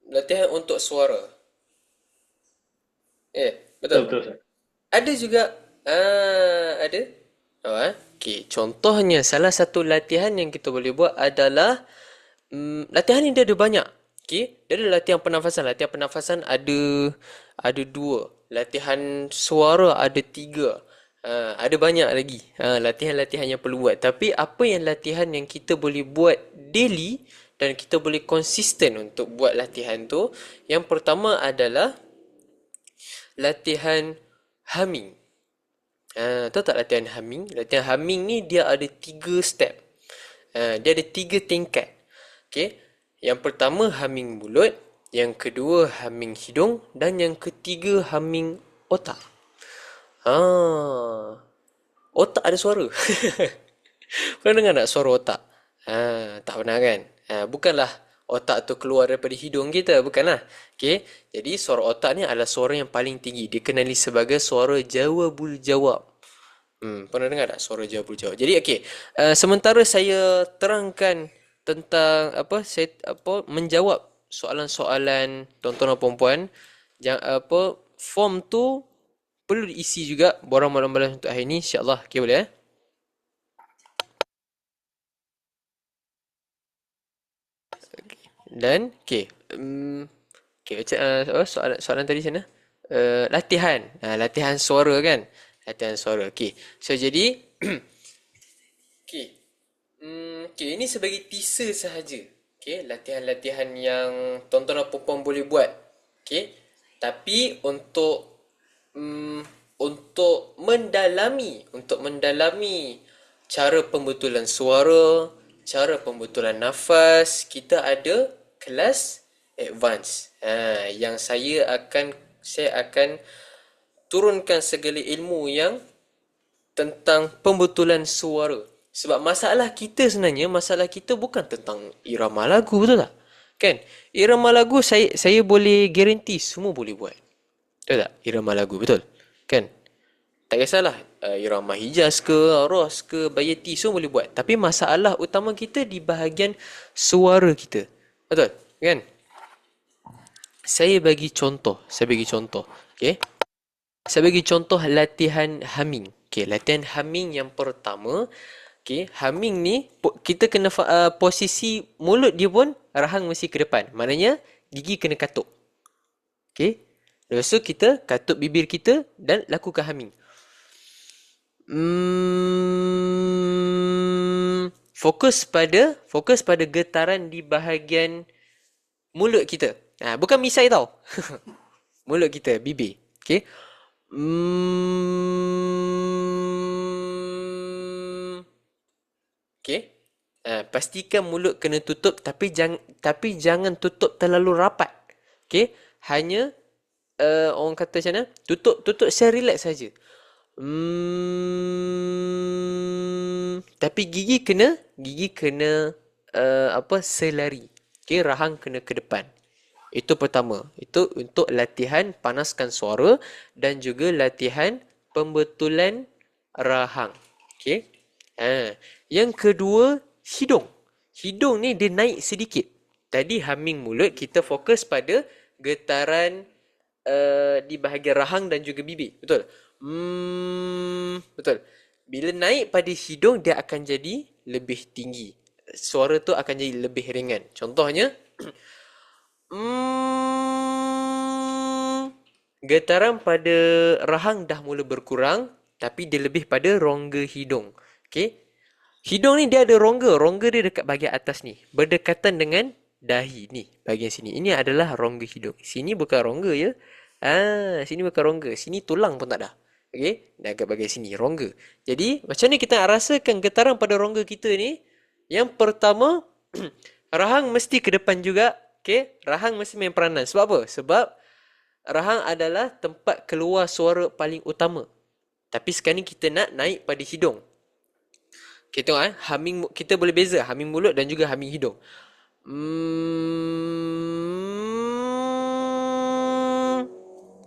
latihan untuk suara. Betul Betul. Ustaz. Ada juga. Ada. Okey, contohnya salah satu latihan yang kita boleh buat adalah latihan ni dia ada banyak. Okey, dia ada latihan pernafasan. Latihan pernafasan ada 2. Latihan suara ada 3. Ada banyak lagi latihan-latihan yang perlu buat. Tapi apa yang latihan yang kita boleh buat daily dan kita boleh konsisten untuk buat latihan tu, yang pertama adalah latihan humming. Tahu tak latihan humming? Latihan humming ni dia ada 3 step. Dia ada 3 tingkat. Okay. Yang pertama humming mulut, yang kedua humming hidung, dan yang ketiga humming otak. Otak ada suara. Pernah dengar tak suara otak? Tak pernah kan? Bukanlah otak tu keluar daripada hidung kita, bukanlah. Okay. Jadi suara otak ni adalah suara yang paling tinggi. Dikenali sebagai suara jawabul jawab. Pernah dengar tak suara jawabul jawab? Jadi okey, sementara saya terangkan tentang menjawab soalan-soalan tuan-tuan dan puan-puan, form tu perlu diisi juga borang malam-malam untuk hari ni, insya-Allah. Okey, boleh Dan soalan tadi sana, latihan suara kan, latihan suara. Okey, so jadi ini sebagai teaser sahaja. Okey, latihan-latihan yang tuan-tuan dan puan-puan boleh buat. Okey, tapi untuk mendalami cara pembetulan suara, cara pembetulan nafas, kita ada kelas advance. Yang saya akan turunkan segala ilmu yang tentang pembetulan suara. Sebab masalah kita bukan tentang irama lagu, betul tak? Kan? Irama lagu saya boleh guarantee semua boleh buat. Betul tak? Irama lagu, betul? Kan? Tak kisahlah irama Hijaz ke, Ros ke, Bayati, semua boleh buat. Tapi masalah utama kita di bahagian suara kita. Betul? Kan? Saya bagi contoh. Okay? Saya bagi contoh latihan humming. Okay, latihan humming yang pertama. Okay, humming ni kita kena posisi mulut dia pun rahang mesti ke depan. Maknanya gigi kena katuk. Okay. Lepas tu kita katuk bibir kita dan lakukan humming. Fokus pada getaran di bahagian mulut kita. Bukan misai tau. Mulut kita, bibir. Okay. Okay. Pastikan mulut kena tutup, tapi jangan tutup terlalu rapat. Okay. Hanya orang kata macam mana? Tutup secara relax saja. Tapi gigi kena selari. Okay, rahang kena ke depan. Itu pertama. Itu untuk latihan panaskan suara dan juga latihan pembetulan rahang. Okay. Yang kedua, hidung. Hidung ni dia naik sedikit. Tadi humming mulut, kita fokus pada getaran di bahagian rahang dan juga bibir. Betul? Betul. Bila naik pada hidung, dia akan jadi lebih tinggi. suara tu akan jadi lebih ringan. Contohnya, getaran pada rahang dah mula berkurang, tapi dia lebih pada rongga hidung. Okey. Hidung ni dia ada rongga. Rongga dia dekat bahagian atas ni. Berdekatan dengan dahi ni. Bahagian sini. Ini adalah rongga hidung. Sini bukan rongga ya. Sini bukan rongga. Sini tulang pun tak ada. Okey. Dan agak bahagian sini. Rongga. Jadi, macam ni kita nak rasakan getaran pada rongga kita ni. Yang pertama, rahang mesti ke depan juga. Okey. Rahang mesti main peranan. Sebab apa? Sebab rahang adalah tempat keluar suara paling utama. Tapi sekarang ni kita nak naik pada hidung. Kita tengok humming, kita boleh beza humming mulut dan juga humming hidung.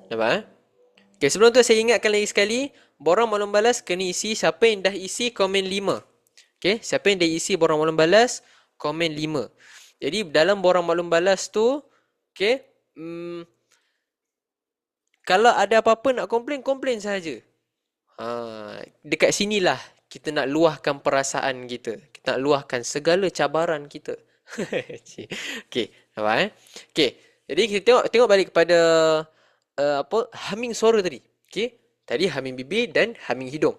Nampak Okay, sebelum tu saya ingatkan lagi sekali, borang maklum balas kena isi, siapa yang dah isi komen 5. Okay, siapa yang dah isi borang maklum balas, komen 5. Jadi dalam borang maklum balas tu, okay, kalau ada apa-apa nak komplain sahaja. Dekat sinilah kita nak luahkan perasaan kita. Kita nak luahkan segala cabaran kita. Okay, nampak Okay, jadi kita tengok balik kepada humming suara tadi. Okay, tadi humming bibir dan humming hidung.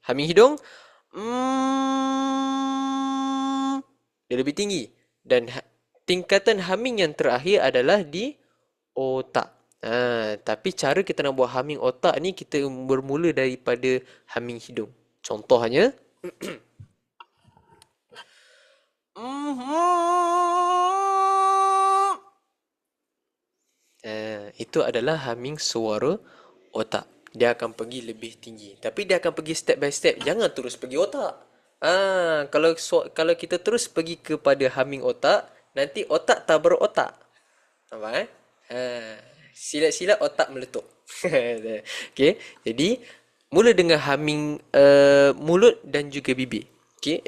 Humming hidung. Dia lebih tinggi. Dan tingkatan humming yang terakhir adalah di otak. Tapi cara kita nak buat humming otak ni, kita bermula daripada humming hidung. Contohnya, itu adalah humming suara otak. Dia akan pergi lebih tinggi. Tapi dia akan pergi step by step. Jangan terus pergi otak. Kalau kita terus pergi kepada humming otak, nanti otak tak berotak. Nampak silat-silat otak meletup. Okay. Jadi, mula dengan humming mulut dan juga bibir. Okay.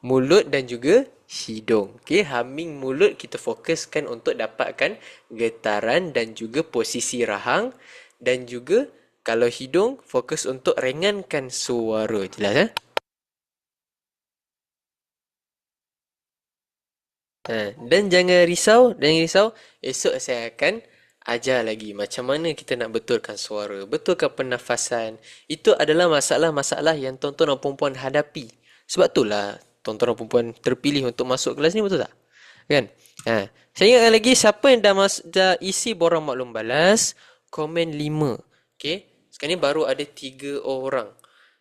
Mulut dan juga hidung. Okay. Humming mulut kita fokuskan untuk dapatkan getaran dan juga posisi rahang. Dan juga kalau hidung, fokus untuk ringankan suara. Jelas Dan jangan risau. Esok saya akan ajar lagi macam mana kita nak betulkan suara, betulkan pernafasan. Itu adalah masalah-masalah yang tuan-tuan dan puan-puan hadapi. Sebab itulah tuan-tuan dan puan-puan terpilih untuk masuk kelas ni, betul tak? Kan? Saya ingatkan lagi, siapa yang dah isi borang maklum balas, komen 5. Okay? Sekarang ni baru ada 3 orang.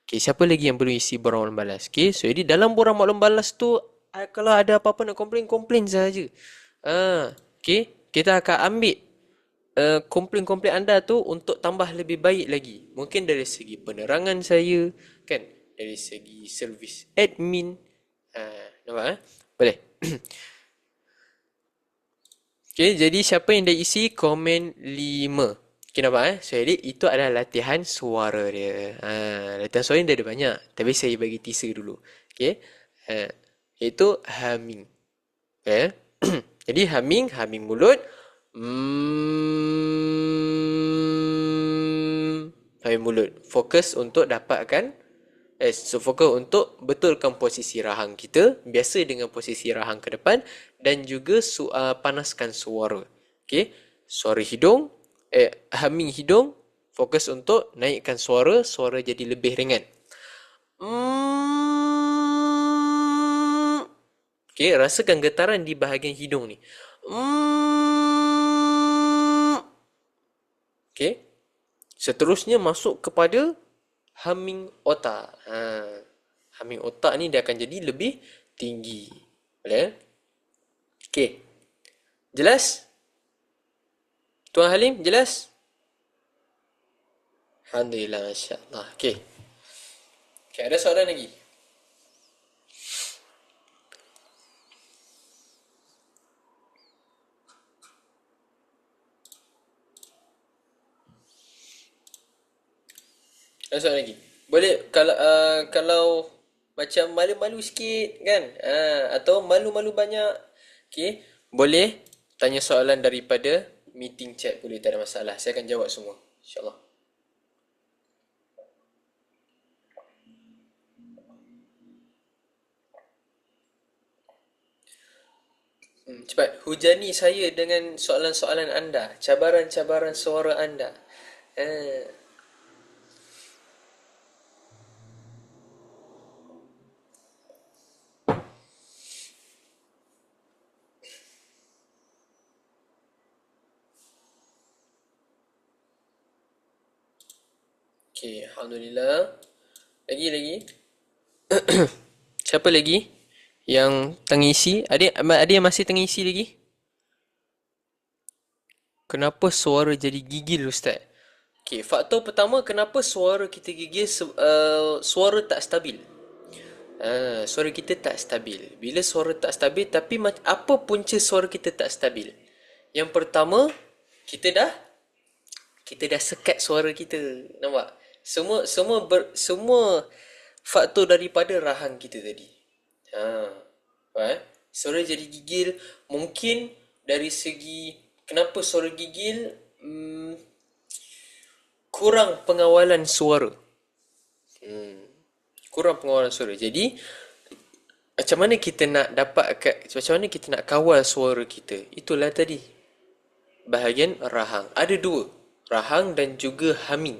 Okay, siapa lagi yang belum isi borang maklum balas? Okay, so jadi dalam borang maklum balas tu, kalau ada apa-apa nak komplain saja. Okay, kita akan ambil komplain-komplain anda tu untuk tambah lebih baik lagi. Mungkin dari segi penerangan saya, kan? Dari segi servis admin. Nampak Boleh. Okay, jadi siapa yang dah isi komen 5. Okay, nampak So, jadi itu adalah latihan suara dia. Latihan suara ni dia ada banyak. Tapi saya bagi teaser dulu. Okay. Iaitu humming. Okay. Jadi humming mulut. Humming mulut. Fokus untuk dapatkan fokus untuk betulkan posisi rahang kita. Biasa dengan posisi rahang ke depan. Dan juga panaskan suara. Okay. Suara hidung. Humming hidung. Fokus untuk naikkan suara. Suara jadi lebih ringan. Okay, rasakan getaran di bahagian hidung ni. Okay. Seterusnya masuk kepada humming otak. Humming otak ni dia akan jadi lebih tinggi. Boleh? Okay. Jelas? Tuan Halim, jelas? Alhamdulillah, Masya Allah. Okay. Okay, ada soalan lagi? Ada soalan lagi? Boleh kalau macam malu-malu sikit kan? Atau malu-malu banyak. Okay. Boleh tanya soalan daripada meeting chat, boleh, tak ada masalah. Saya akan jawab semua. InsyaAllah. Cepat, hujani saya dengan soalan-soalan anda, cabaran-cabaran suara anda. Eh, Okey, Alhamdulillah. Lagi. Siapa lagi yang tengisi? Ada yang masih tengisi lagi? Kenapa suara jadi gigil, Ustaz? Okey, faktor pertama kenapa suara kita gigil, suara tak stabil. Suara kita tak stabil. Bila suara tak stabil, tapi apa punca suara kita tak stabil? Yang pertama, kita dah sekat suara kita. Nampak? Semua faktor daripada rahang kita tadi. Suara jadi gigil. Mungkin dari segi kenapa suara gigil, kurang pengawalan suara. Kurang pengawalan suara. Jadi macam mana kita nak kawal suara kita? Itulah tadi bahagian rahang. Ada dua, rahang dan juga humming.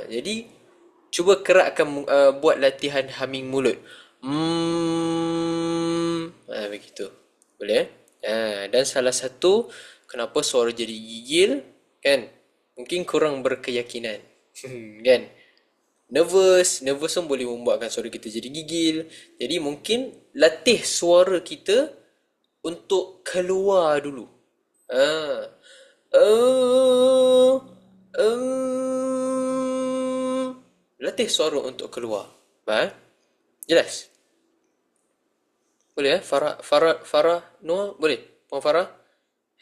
Jadi cuba kerakkan, buat latihan humming mulut. Begitu. Boleh? Dan salah satu kenapa suara jadi gigil, kan? Mungkin kurang berkeyakinan. Kan? Nervous pun boleh membuatkan suara kita jadi gigil. Jadi mungkin latih suara kita untuk keluar dulu. Latih suara untuk keluar. Jelas? Boleh Farah Noah, boleh? Puan Farah?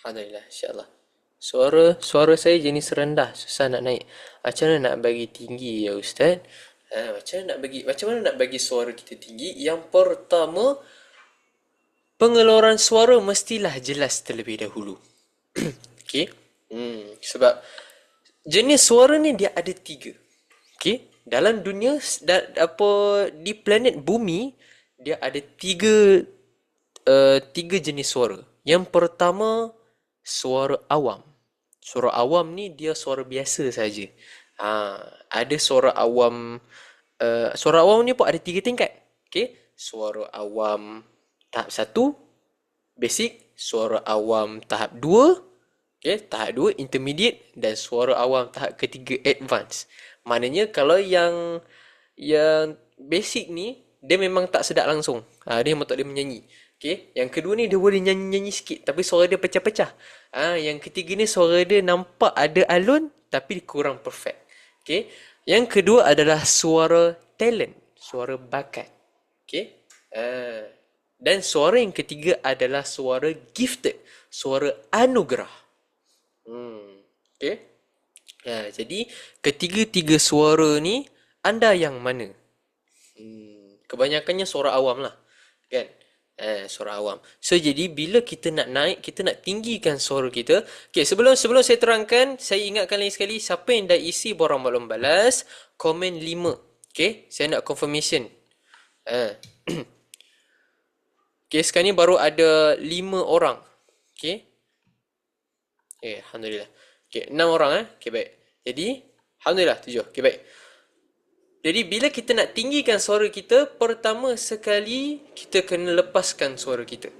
Alhamdulillah, insyaAllah. Suara saya jenis rendah, susah nak naik. Macam mana nak bagi tinggi ya Ustaz? Macam mana nak bagi suara kita tinggi? Yang pertama, pengeluaran suara mestilah jelas terlebih dahulu. Okey? Sebab jenis suara ni dia ada 3. Okey? Dalam dunia, di planet bumi, dia ada 3 jenis suara. Yang pertama, suara awam. Suara awam ni dia suara biasa saja. Ada suara awam. Suara awam ni pun ada 3 tingkat. Okey, suara awam tahap 1 basic, suara awam tahap 2, okey, tahap 2 intermediate, dan suara awam tahap ketiga advance. Maknanya kalau yang basic ni dia memang tak sedap langsung. Dia memang tak boleh menyanyi. Okay. Yang kedua ni dia boleh nyanyi-nyanyi sikit tapi suara dia pecah-pecah. Yang ketiga ni suara dia nampak ada alun tapi kurang perfect. Okay. Yang kedua adalah suara talent, suara bakat. Okay. Dan suara yang ketiga adalah suara gifted, suara anugerah. Okay. Jadi ketiga-tiga suara ni anda yang mana? Kebanyakannya suara awam lah, kan? Suara awam. So jadi bila kita nak naik, kita nak tinggikan suara kita. Okay, sebelum saya terangkan, saya ingatkan lagi sekali, siapa yang dah isi borang maklum balas, komen 5. Okay, saya nak confirmation. Okay, sekarang ni baru ada 5 orang. Okay. Okay, Alhamdulillah. Okay, 6 orang. Okay, baik. Jadi, Alhamdulillah, 7. Okay, baik. Jadi bila kita nak tinggikan suara kita, pertama sekali kita kena lepaskan suara kita.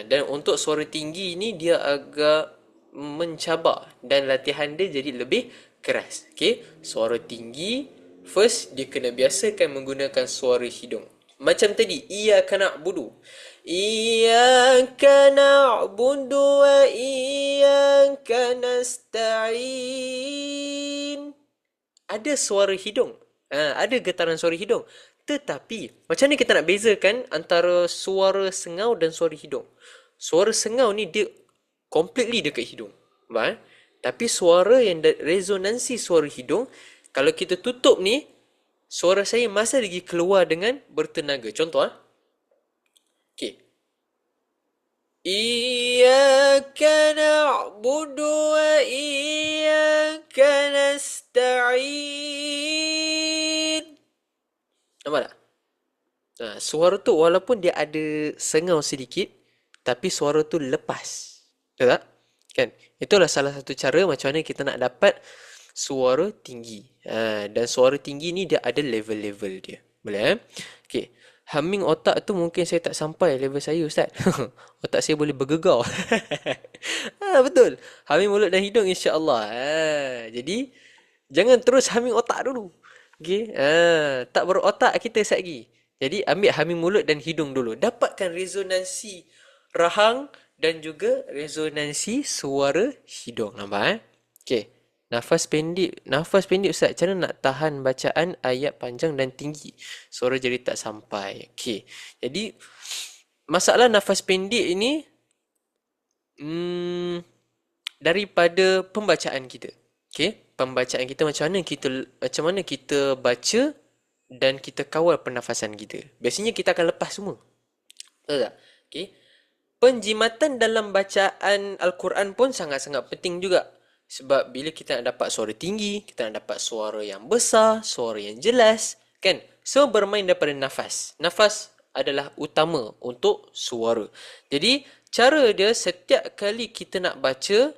Dan untuk suara tinggi ni dia agak mencabar dan latihan dia jadi lebih keras. Okay, suara tinggi first dia kena biasakan menggunakan suara hidung. Macam tadi, iyyaka na'budu. Iyyaka na'budu wa iyyaka nasta'in. Ada suara hidung. Ada getaran suara hidung. Tetapi, macam ni kita nak bezakan antara suara sengau dan suara hidung. Suara sengau ni dia completely dekat hidung. Tapi suara yang resonansi suara hidung, kalau kita tutup ni, suara saya masih lagi keluar dengan bertenaga. Contoh. Okay. Iyyaka na'budu wa iyyaka nasta'in. Nampak tak? Suara tu walaupun dia ada sengau sedikit, tapi suara tu lepas. Betul tak? Kan? Itulah salah satu cara macam mana kita nak dapat suara tinggi. Dan suara tinggi ni dia ada level-level dia. Boleh Okay. Humming otak tu mungkin saya tak sampai level saya, Ustaz. Otak saya boleh bergegar. Betul. Humming mulut dan hidung insya-Allah. Jadi jangan terus humming otak dulu. Okay. Tak berotak kita lagi. Jadi ambil humming mulut dan hidung dulu. Dapatkan resonansi rahang dan juga resonansi suara hidung. Nampak Okay. Nafas pendek Ustaz. Macam mana nak tahan bacaan ayat panjang dan tinggi? Suara jadi tak sampai. Okay. Jadi masalah nafas pendek ini daripada pembacaan kita. Okay. Pembacaan kita macam mana kita baca dan kita kawal pernafasan kita. Biasanya kita akan lepas semua. Betul tak? Okay. Penjimatan dalam bacaan Al-Quran pun sangat-sangat penting juga. Sebab bila kita nak dapat suara tinggi, kita nak dapat suara yang besar, suara yang jelas, kan? Semua bermain daripada nafas. Nafas adalah utama untuk suara. Jadi, cara dia setiap kali kita nak baca,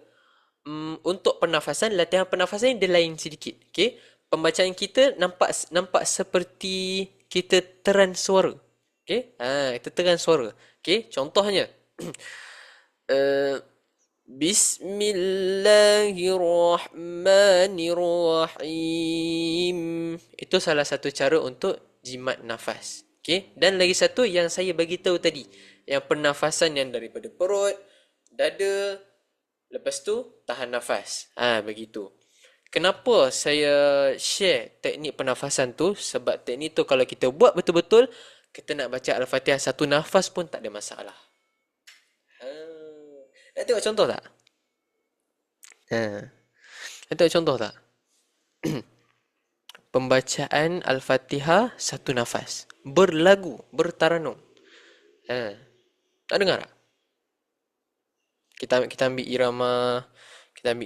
untuk pernafasan, latihan pernafasan dia lain sedikit. Okay? Pembacaan kita nampak seperti kita teran suara. Okay? Kita teran suara. Okay? Contohnya, Bismillahirrahmanirrahim. Itu salah satu cara untuk jimat nafas. Okay? Dan lagi satu yang saya bagi tahu tadi, yang pernafasan yang daripada perut, dada, lepas tu tahan nafas. Begitu. Kenapa saya share teknik pernafasan tu? Sebab teknik tu kalau kita buat betul-betul, kita nak baca Al-Fatihah satu nafas pun tak ada masalah. Nak tengok contoh tak? Nak tengok contoh tak? Pembacaan Al-Fatihah satu nafas. Berlagu, bertaranum. Tak dengar tak? Kita ambil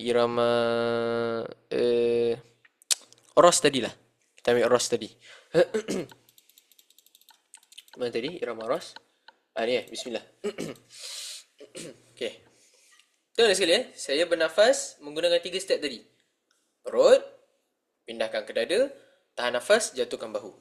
irama Ros tadi lah. Kita ambil Ros tadi. Mana tadi? Irama Ros. Ni bismillah. Okay. Tengok sekali saya bernafas menggunakan 3 step tadi. Perut, pindahkan ke dada, tahan nafas, jatuhkan bahu.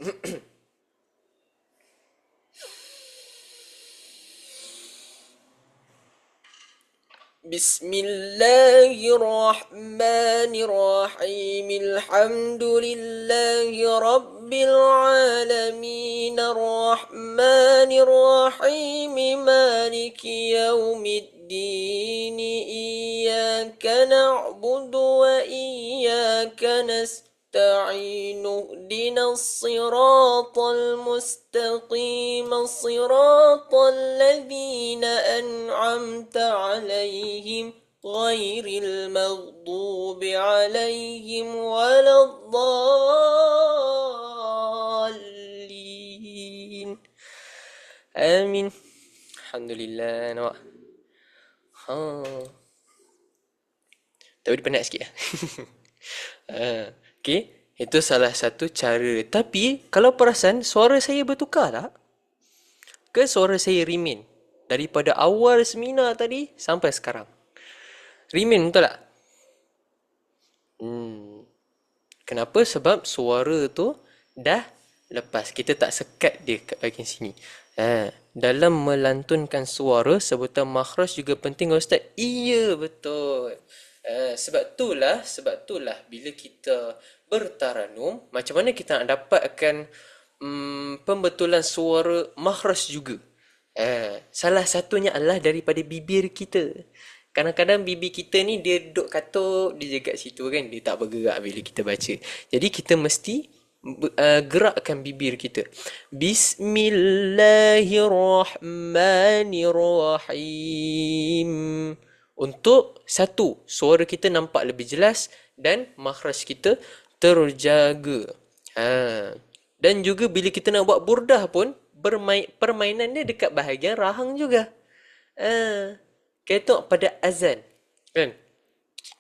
Bismillahirrahmanirrahim. Alhamdulillahi rabbil alamin. Arrahmanirrahim. Maliki yaumiddin. Iyyaka na'budu wa iyyaka nasta'in. Ihdinas siratal mustaqim. Siratal ladzina an'amta 'alaihim ghairil maghdubi 'alaihim waladdallin. Amin. Alhamdulillah. Nampak? Tapi penat sikit lah. Okay. Itu salah satu cara. Tapi kalau perasan suara saya bertukar tak? Ke suara saya remain? Daripada awal seminar tadi sampai sekarang. Remain betul tak? Kenapa? Sebab suara tu dah lepas. Kita tak sekat dia kat bahagian sini. Dalam melantunkan suara, sebutan makhraj juga penting, Ustaz. Iya, betul. Sebab itulah bila kita bertaranum, macam mana kita nak dapatkan pembetulan suara makhraj juga. Salah satunya adalah daripada bibir kita. Kadang-kadang bibir kita ni dia duduk katuk, dia je kat situ kan, dia tak bergerak bila kita baca. Jadi kita mesti gerakkan bibir kita. Bismillahirrahmanirrahim. Untuk satu, suara kita nampak lebih jelas dan makhraj kita terjaga. Dan juga bila kita nak buat burdah pun, permainan dia dekat bahagian rahang juga. Kita tengok pada azan, kan?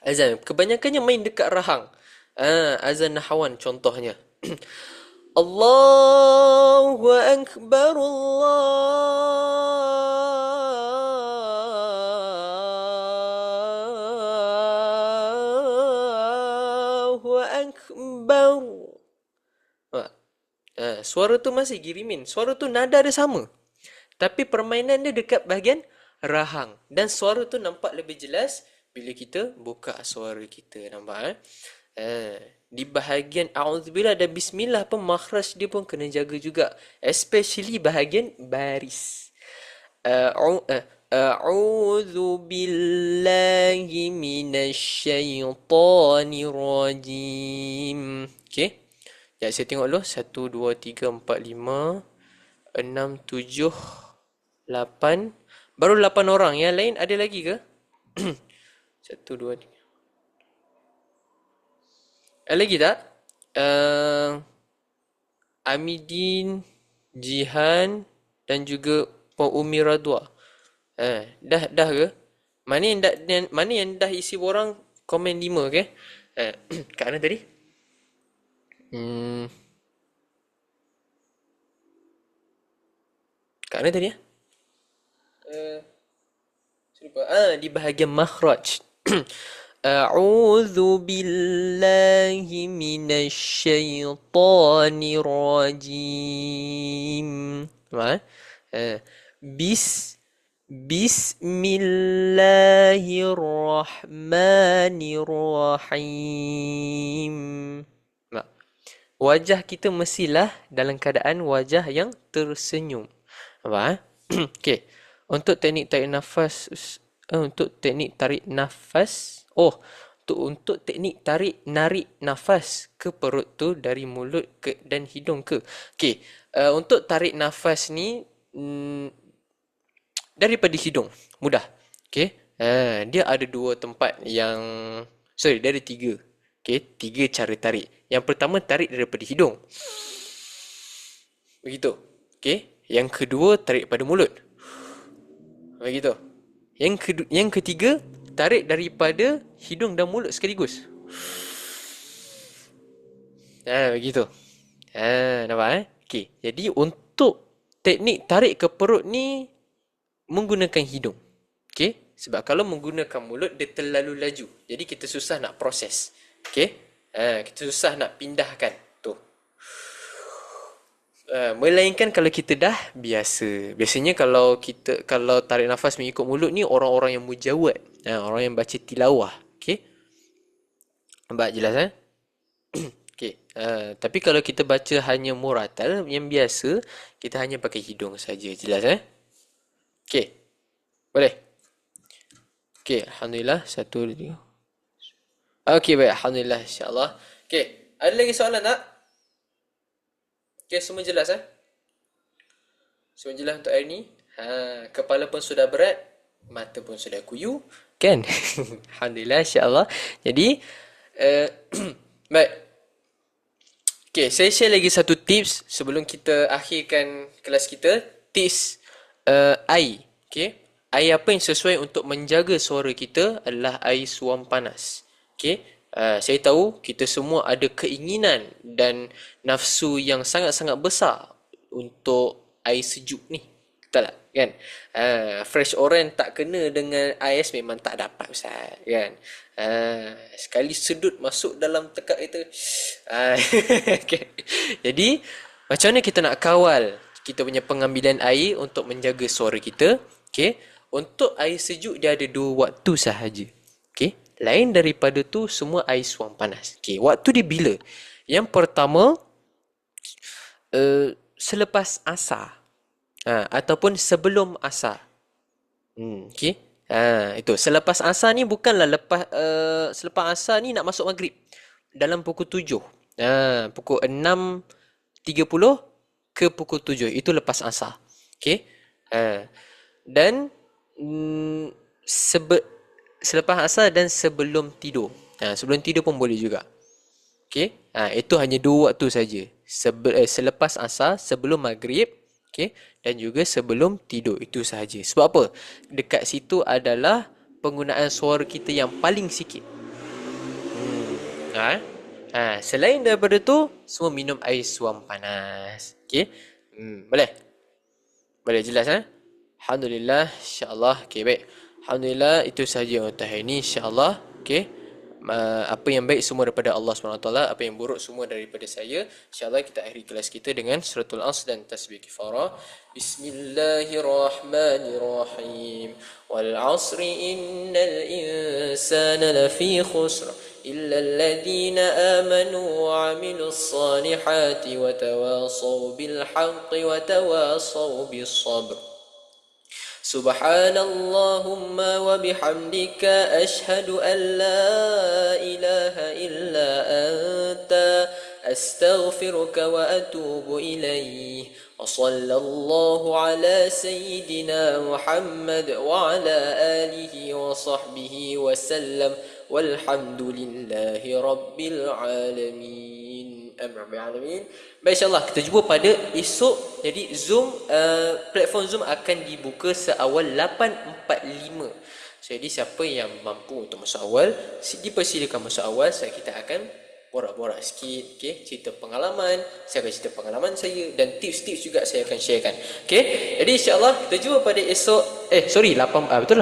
Azan kebanyakannya main dekat rahang. Azan Nahawan contohnya. Allahu Akbar, akbar. Suara tu masih girimin. Suara tu nada dia sama. Tapi permainan dia dekat bahagian rahang. Dan suara tu nampak lebih jelas bila kita buka suara kita. Nampak di bahagian a'udzubillah dan bismillah pun makhraj dia pun kena jaga juga. Especially bahagian baris. A'udzu billahi minasyaitonir rajim. Okay. Ya, saya tengok dulu. 1, 2, 3, 4, 5, 6, 7, 8. Baru 8 orang. Yang lain ada lagi ke? 1, 2, 3. Ada lagi tak? Amidin, Jihan dan juga Puan Umi Radwa. Dah ke? Mana yang dah isi borang komen 5 ke? Kat mana tadi? Kat mana tadi di bahagian makhraj. A'udzu billahi minasyaitonir rajim. Bismillahirrahmanirrahim. Wajah kita mestilah dalam keadaan wajah yang tersenyum. Okey. Untuk teknik tarik nafas untuk teknik narik nafas ke perut tu dari mulut ke dan hidung ke. Okey. Untuk tarik nafas ni daripada hidung. Mudah. Okey. Dia ada 2 tempat yang dia ada 3. Okey, 3 cara tarik. Yang pertama tarik daripada hidung. Begitu. Okey. Yang kedua tarik pada mulut. Begitu. Yang ketiga tarik daripada hidung dan mulut sekaligus. Begitu. Nampak Okey. Jadi untuk teknik tarik ke perut ni menggunakan hidung. Okey. Sebab kalau menggunakan mulut dia terlalu laju. Jadi kita susah nak proses. Okey. Kita susah nak pindahkan tu. Melainkan kalau kita dah biasa. Biasanya kalau tarik nafas mengikut mulut ni orang-orang yang mujawad, orang yang baca tilawah. Okey. Nampak jelas Okey. Tapi kalau kita baca hanya muratal yang biasa, kita hanya pakai hidung saja. Jelas Okey. Boleh. Okey, alhamdulillah. 1, 2, 3. Okey, baik. Alhamdulillah, insya-Allah. Okey, ada lagi soalan tak? Okey, semua jelas Semua jelas untuk hari ni. Kepala pun sudah berat, mata pun sudah kuyu, kan? Alhamdulillah, insya-Allah. Jadi, baik. Okey, saya share lagi satu tips sebelum kita akhirkan kelas kita. Tips air. Okey. Air apa yang sesuai untuk menjaga suara kita adalah air suam panas. Okey, saya tahu kita semua ada keinginan dan nafsu yang sangat-sangat besar untuk air sejuk ni. Betul tak? Kan? Fresh orange tak kena dengan ais memang tak dapat Ustaz. Kan? Sekali sedut masuk dalam tekak itu. Okay. Jadi, macam mana kita nak kawal kita punya pengambilan air untuk menjaga suara kita? Okay. Untuk air sejuk dia ada 2 waktu sahaja. Okay. Lain daripada tu semua air suam panas. Okay, waktu dia bila? Yang pertama selepas asar ataupun sebelum asar. Okay. Itu selepas asar ni bukanlah selepas asar ni nak masuk maghrib. Dalam pukul 7. Pukul 6.30 ke pukul 7. Itu lepas asar. Okay. Dan selepas asar dan sebelum tidur. Sebelum tidur pun boleh juga. Okey. Itu hanya 2 waktu saja. Selepas asar, sebelum maghrib, okey, dan juga sebelum tidur. Itu sahaja. Sebab apa? Dekat situ adalah penggunaan suara kita yang paling sikit. Selain daripada tu, semua minum air suam panas. Okey. Boleh? Boleh jelas Alhamdulillah, insya-Allah. Okey, baik. Alhamdulillah, itu sahaja untuk hari ini, insya-Allah. Okey. Apa yang baik semua daripada Allah SWT, apa yang buruk semua daripada saya. InsyaAllah kita akhiri kelas kita dengan suratul Asr dan tasbih kifarah. Bismillahirrahmanirrahim. Wal asri innal insana lafi khusr illa alladhina amanu wa amilus salihati wa tawasaw bil haqqi wa tawasaw bis sabr. Subhanallahumma wa bihamdika ashhadu an la ilaha illa anta astaghfiruka wa atubu ilaih. Wa sallallahu ala sayyidina Muhammad wa ala alihi wa sahbihi wa sallam walhamdulillahi rabbil alamin. Amin. Baik, insyaAllah kita jumpa pada esok. Jadi Zoom, platform Zoom akan dibuka seawal 8.45. Jadi siapa yang mampu untuk masuk awal, dipersilakan masuk awal. Kita akan borak-borak sikit, okay? Cerita pengalaman, saya akan cerita pengalaman saya, dan tips-tips juga saya akan sharekan. Okay? Jadi insyaAllah kita jumpa pada esok. Betul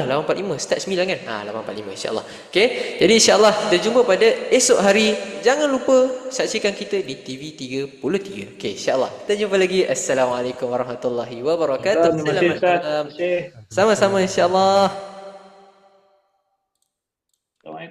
lah 8.45, start 9 kan? 8.45 insyaAllah. Okay? Jadi insyaAllah kita jumpa pada esok hari. Jangan lupa saksikan kita di TV33. Okay, insyaAllah kita jumpa lagi. Assalamualaikum warahmatullahi wabarakatuh. Terima kasih Ustaz. Terima kasih. Sama-sama insyaAllah.